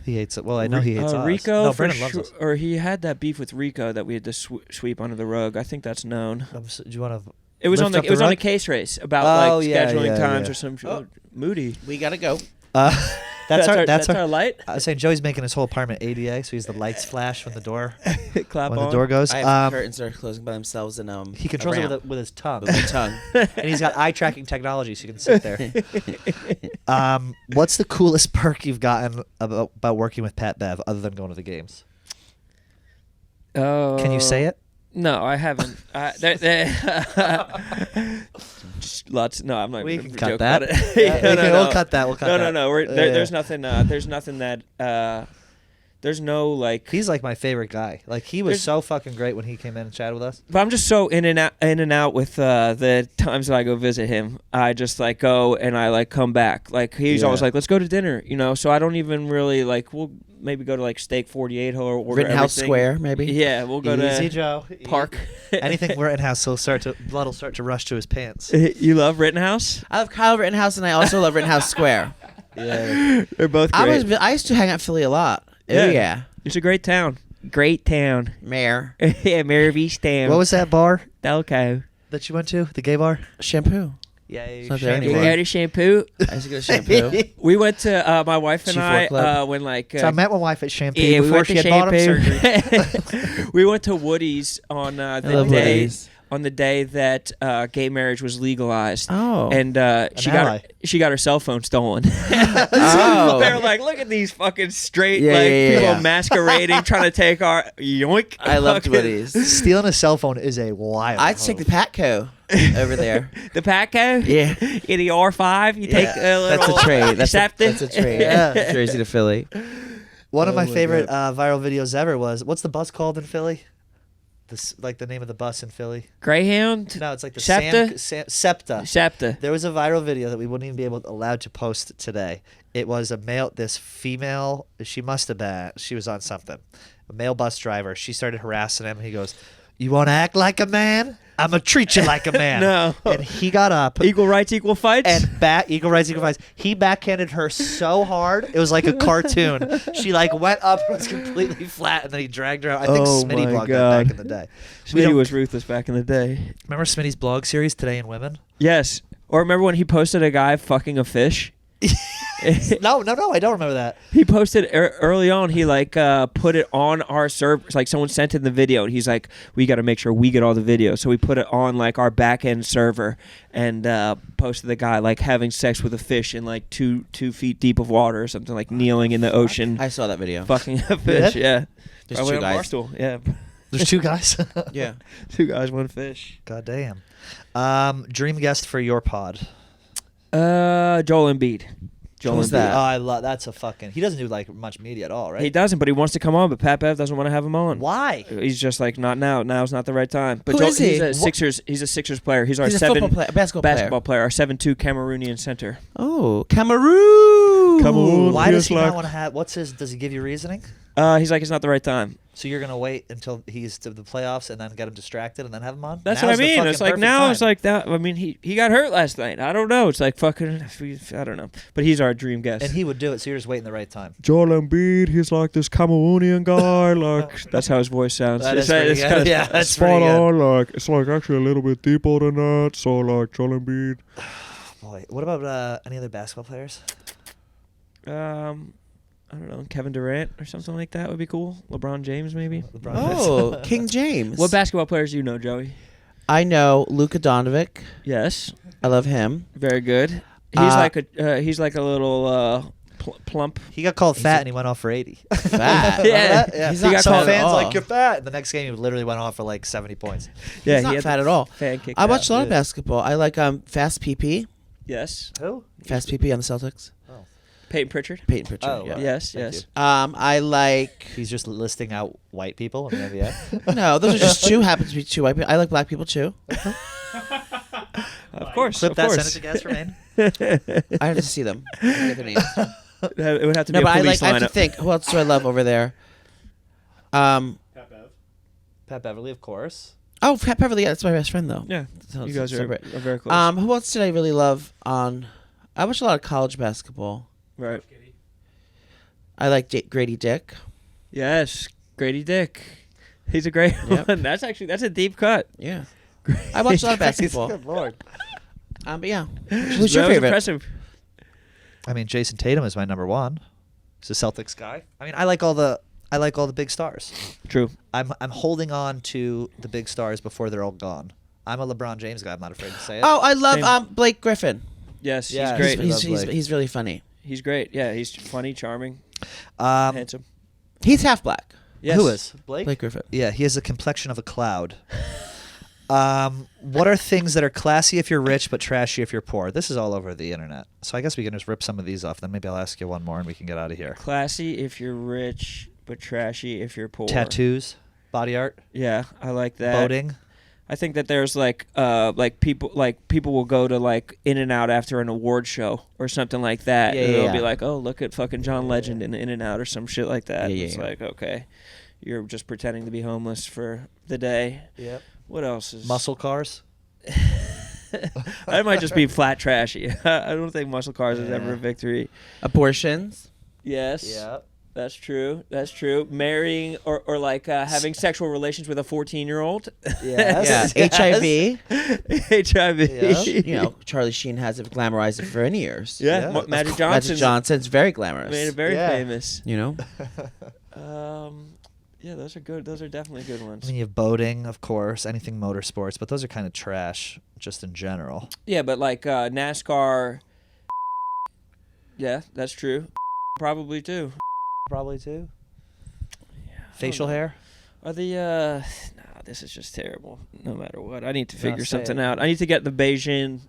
He hates it. Well, I know he hates us. Rico, No, for Brandon loves sure, us. or he had that beef with Rico that we had to sweep under the rug. I think that's known. Do you want to? It was on Lift the up the on a rug? case race about Oh, like yeah, scheduling yeah, times yeah. or some shit. Oh. Moody. We gotta go. That's our light. I was saying Joey's making his whole apartment ADA, so he's the lights flash when the door Clap when on. the door goes. I have curtains that are closing by themselves, and He controls it with his tongue. With my tongue. And he's got eye tracking technology, so you can sit there. What's the coolest perk you've gotten about working with Pat Bev, other than going to the games? Can you say it? No, I haven't. Just lots. No, I'm not. We gonna can cut joke that. about it. We'll cut that. We'll cut that. No. There's nothing. There's nothing that. There's no like. He's like my favorite guy. Like he was so fucking great when he came in and chatted with us. But I'm just so in and out with the times that I go visit him. I just like go and I like come back. Like he's always like, let's go to dinner, So I don't even really like. We'll maybe go to like Steak 48 or order Rittenhouse everything. Square, maybe. Yeah, we'll go Easy to Joe. Park. Anything Rittenhouse, blood will start to rush to his pants. You love Rittenhouse? I love Kyle Rittenhouse, and I also love Rittenhouse Square. Yeah. They're both great. I used to hang out in Philly a lot. Yeah. It's a great town. Great town. Mayor. Yeah, Mayor of Easttown. What was that bar Delco. that you went to? The gay bar? Shampoo. Yeah, It's not Shane there You anymore. go to shampoo. I used to go to Shampoo. We went to my wife and Chief I Work Club. when like. So I met my wife at Shampoo yeah, we before went she to had bottom surgery. shampoo. We went to Woody's on I the love day Woody's. on the day that gay marriage was legalized. Oh. And she ally. got her cell phone stolen. Oh. They were like, look at these fucking straight Yeah, people yeah. masquerading, trying to take our yoink. I loved Fucking- Woody's. Stealing a cell phone is a wild. I'd take the Patco over there. The Patco? Yeah. In the R5, you take a little That's a trade. That's Scepter? a trade. Yeah. Jersey to Philly. One of Oh my my favorite viral videos ever was, what's the bus called in Philly? Like the name of the bus in Philly? Greyhound? No, it's like the SEPTA? SEPTA. SEPTA. There was a viral video that we wouldn't even be allowed to post today. It was this female, she was on something. A male bus driver. She started harassing him. He goes, "You want to act like a man? I'm going to treat you like a man." No. And he got up. Equal rights, equal fights? And equal rights, equal fights. He backhanded her so hard, it was like a cartoon. She like went up and was completely flat, and then he dragged her out. I think Oh Smitty my blogged God. that back in the day. We Smitty don't- was ruthless back in the day. Remember Smitty's blog series, Today in Women? Yes. Or remember when he posted a guy fucking a fish? No, I don't remember that. He posted early on. He like put it on our server. Like someone sent in the video, and he's like, "We got to make sure we get all the video." So we put it on like our back end server, and posted the guy like having sex with a fish in like 2 feet deep of water or something, like kneeling in the ocean, I saw that video. fucking a fish. Yeah. There's Probably two on guys. Barstool. Yeah. There's two guys. Yeah. 2 guys, 1 fish. God damn. Dream guest for your pod. Joel Embiid. Joel Who's Embiid. that? Oh, I love. That's a fucking. He doesn't do like much media at all, right? He doesn't, but he wants to come on. But Pat Bev doesn't want to have him on. Why? He's just like, not now. Now's not the right time. But Who is he? He's a Sixers. He's a Sixers player. He's our He's a football player, basketball player. Our 7'2" Cameroonian center. Oh, Cameroon. Cameroon. Why does he Feels not like- want to have? Does he give you reasoning? He's like, it's not the right time. So you're gonna wait until he's to the playoffs and then get him distracted and then have him on? That's Now's what I the mean. fucking It's like perfect now. time. It's like that. I mean, he got hurt last night. I don't know. It's like fucking. I don't know. But he's our dream guest. And he would do it. So you're just waiting the right time. Joel Embiid. He's like this Cameroonian guy. Like that's how his voice sounds. That is It's- pretty it's good. kinda Yeah, that's spot pretty good. on. Like it's like actually a little bit deeper than that. So like Joel Embiid. Boy, what about any other basketball players? I don't know, Kevin Durant or something like that would be cool. LeBron James, maybe. LeBron Oh, James. King James. What basketball players do you know, Joey? I know Luka Doncic. Yes, I love him. very good. He's like a little plump. He got called fat and he went off for 80. Fat. Yeah. Remember that? Yeah. He's He not got some fat at fans all. like you're fat. And the next game he literally went off for like 70 points. Yeah, He's not had fat the at all. fan kicked I watched a out. lot of basketball. I like Fast PP. Yes, Who? Fast PP on the Celtics. Peyton Pritchard. Peyton Pritchard. Oh, yeah. wow. Yes, Thank yes. I like. He's just listing out white people in the NBA. No, those are just two. Happen to be two white people. I like black people too. Of course, Clip of that, course. send it to guest for Maine. I have to see them. I forget their names. It would have to No, be but a I police like. I have to lineup. think. Who else do I love over there? Pat Beverly, of course. Oh, Pat Beverly. Yeah, that's my best friend though. Yeah, So you it's guys are separate. very close. Who else did I really love on? I watched a lot of college basketball. Right. I like Grady Dick. Yes, Grady Dick. He's a great Yep. one. That's a deep cut. Yeah. I watched a lot of basketball. Good lord. But yeah. Who's your That was favorite? impressive. I mean, Jason Tatum is my number one. He's a Celtics guy. I mean, I like all the big stars. True. I'm holding on to the big stars before they're all gone. I'm a LeBron James guy. I'm not afraid to say it. Oh, I love Blake Griffin. Yes, Yeah, he's great. He's really funny. He's great. Yeah, he's funny, charming, Um, handsome. He's half black. Yes. Who is Blake? Blake Griffin. Yeah, he has the complexion of a cloud. What are things that are classy if you're rich but trashy if you're poor? This is all over the internet. So I guess we can just rip some of these off. Then maybe I'll ask you one more and we can get out of here. Classy if you're rich, but trashy if you're poor. Tattoos, body art, Yeah, I like that. boating. I think that there's like people will go to like In-N-Out after an award show or something like that. Yeah, and yeah, they'll be yeah. like, oh, look at fucking John Legend in In-N-Out or some shit like that. Yeah, yeah, It's yeah. like, okay, you're just pretending to be homeless for the day. Yep. What else is Muscle cars. I might just be flat trashy. I don't think muscle cars is ever a victory. Abortions. Yes. Yep. That's true. That's true. Marrying or like having sexual relations with a 14-year-old. Yes. Yeah. HIV. HIV. Yeah. You know, Charlie Sheen has it glamorized it for any years. Yeah. Yeah. Magic Magic Johnson Johnson's very glamorous. made it very Yeah. famous. You know. Yeah, those are good. Those are definitely good I ones. mean, you have boating, of course, anything motorsports, but those are kind of trash just in general. Yeah, but like NASCAR. Yeah, that's true. Probably too. Probably too. Yeah, Facial know. hair. Are the no, this is just terrible. No matter what, I need to figure say something it. out. I need to get the Beijing,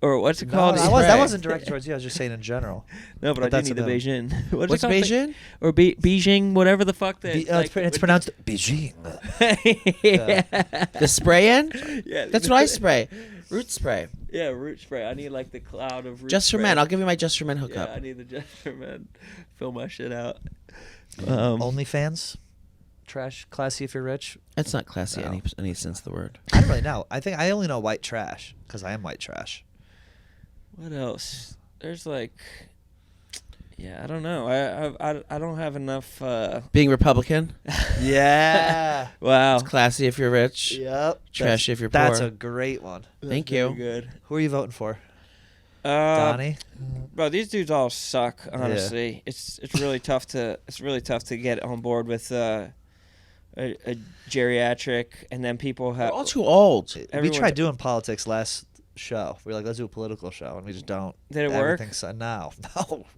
or what's it No, called? that Spray. wasn't directed towards you. I was just saying in general. No, but I that's do need the a no. Beijing. What is What's it called? Beijing? Or Beijing, whatever the fuck that. It's pronounced Beijing. yeah. The spray in? Yeah. That's what I spray. Root spray. Yeah, root spray. I need like the cloud of root Just for spray. men. I'll give you my Just for Men Yeah, hookup. I need the just for men. Fill my shit out. OnlyFans. Trash, classy if you're rich. It's not classy No. any sense of the word. I don't really know. I think I only know white trash because I am white trash. What else? There's like, yeah, I don't know. I don't have enough. Being Republican. Yeah. Wow. It's classy if you're rich. Yep. Trashy if you're poor. That's a great one. Thank Very you. Good. Who are you voting for? Donnie. Donnie? Bro, these dudes all suck. Honestly, it's really tough to get on board with a geriatric, and then people We're have all too old. We everyone's- tried doing politics last show. We were like, let's do a political show, and we just don't. Did it work? Everything's no,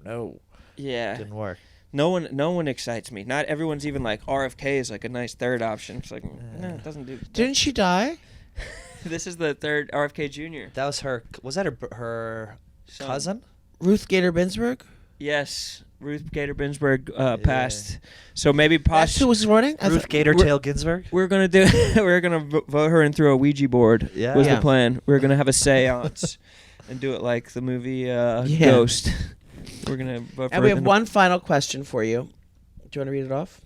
no, Yeah. didn't work. No one excites me. Not everyone's even like RFK is like a nice third option. It's like no, it doesn't do. Didn't she die? This is the third RFK Jr. That was her. Was that her Son. cousin? Ruth Gator Binsburg? Yes, Ruth Gator Binsburg passed. So maybe That's who was running? I Ruth thought- Gator Tail Ginsburg. we're gonna do. We're gonna vote her in through a Ouija board. Yeah. Was Yeah. the plan? We're gonna have a séance and do it like the movie Ghost. We're gonna vote for And we her have in one final question for you. Do you want to read it off?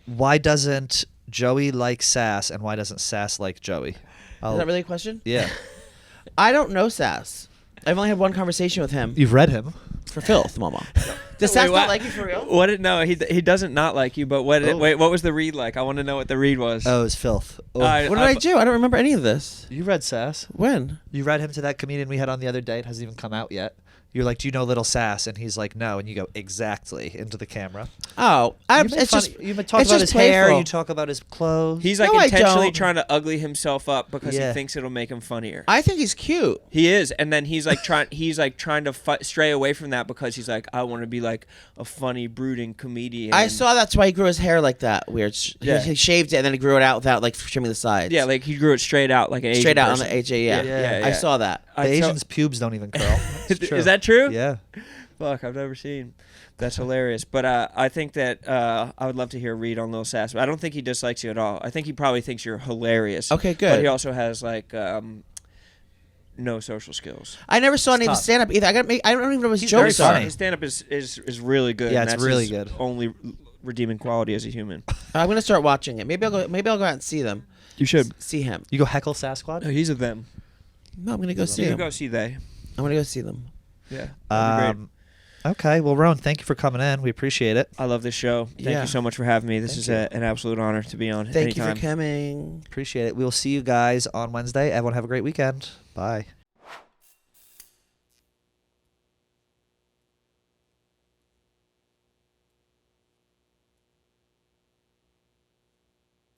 Why doesn't Joey like Sass, and why doesn't Sass like Joey? Is that really a question? Yeah. I don't know Sass. I've only had one conversation with him You've read him. for filth, Mama. Does Wait, Sass what? not like you for real? What? No, he doesn't not like you. But what? Oh. Wait, what was the read like? I want to know what the read was. Oh, it's filth. Oh. I- What did I do? I don't remember any of this. You read Sass. When? You read him to that comedian we had on the other day. It hasn't even come out yet. You're like, do you know Little Sass? And he's like, no. And you go, exactly, into the camera. Oh, You've been talking about his hair. You talk about his clothes. He's like No, I intentionally don't. trying to ugly himself up because Yeah. he thinks it'll make him funnier. I think he's cute. He is, and then he's like trying. He's like trying to stray away from that because he's like, I want to be like a funny, brooding comedian. I saw that's why he grew his hair like that. Weird. Yeah. He shaved it and then he grew it out without like trimming the sides. Yeah, like he grew it straight out, like an Asian straight out on person. the AJ. Yeah. Yeah. I saw that. the I saw- Asians' pubes don't even curl. It's true. Is that true? Yeah. Fuck, I've never seen. That's hilarious. But I think that I would love to hear a read on Lil Sass. But I don't think he dislikes you at all. I think he probably thinks you're hilarious. Okay, But good. he also has like no social skills. I never saw any of tough. his stand up either. I don't even know what his He's very jokes funny. are. His stand up is really good. Yeah, and it's that's really his good. Only redeeming quality as a human. I'm gonna start watching it. Maybe I'll go out and see them. You should. See him. You go heckle Sasquatch? No, he's a them. No, I'm gonna go see You him. go see they. I'm gonna go see them. Yeah. That'd be great. Okay. Well, Rone, thank you for coming in. We appreciate it. I love this show. Thank Yeah. you so much for having me. This Thank is you. an absolute honor to be on. Thank anytime. you for coming. Appreciate it. We will see you guys on Wednesday. Everyone have a great weekend. Bye.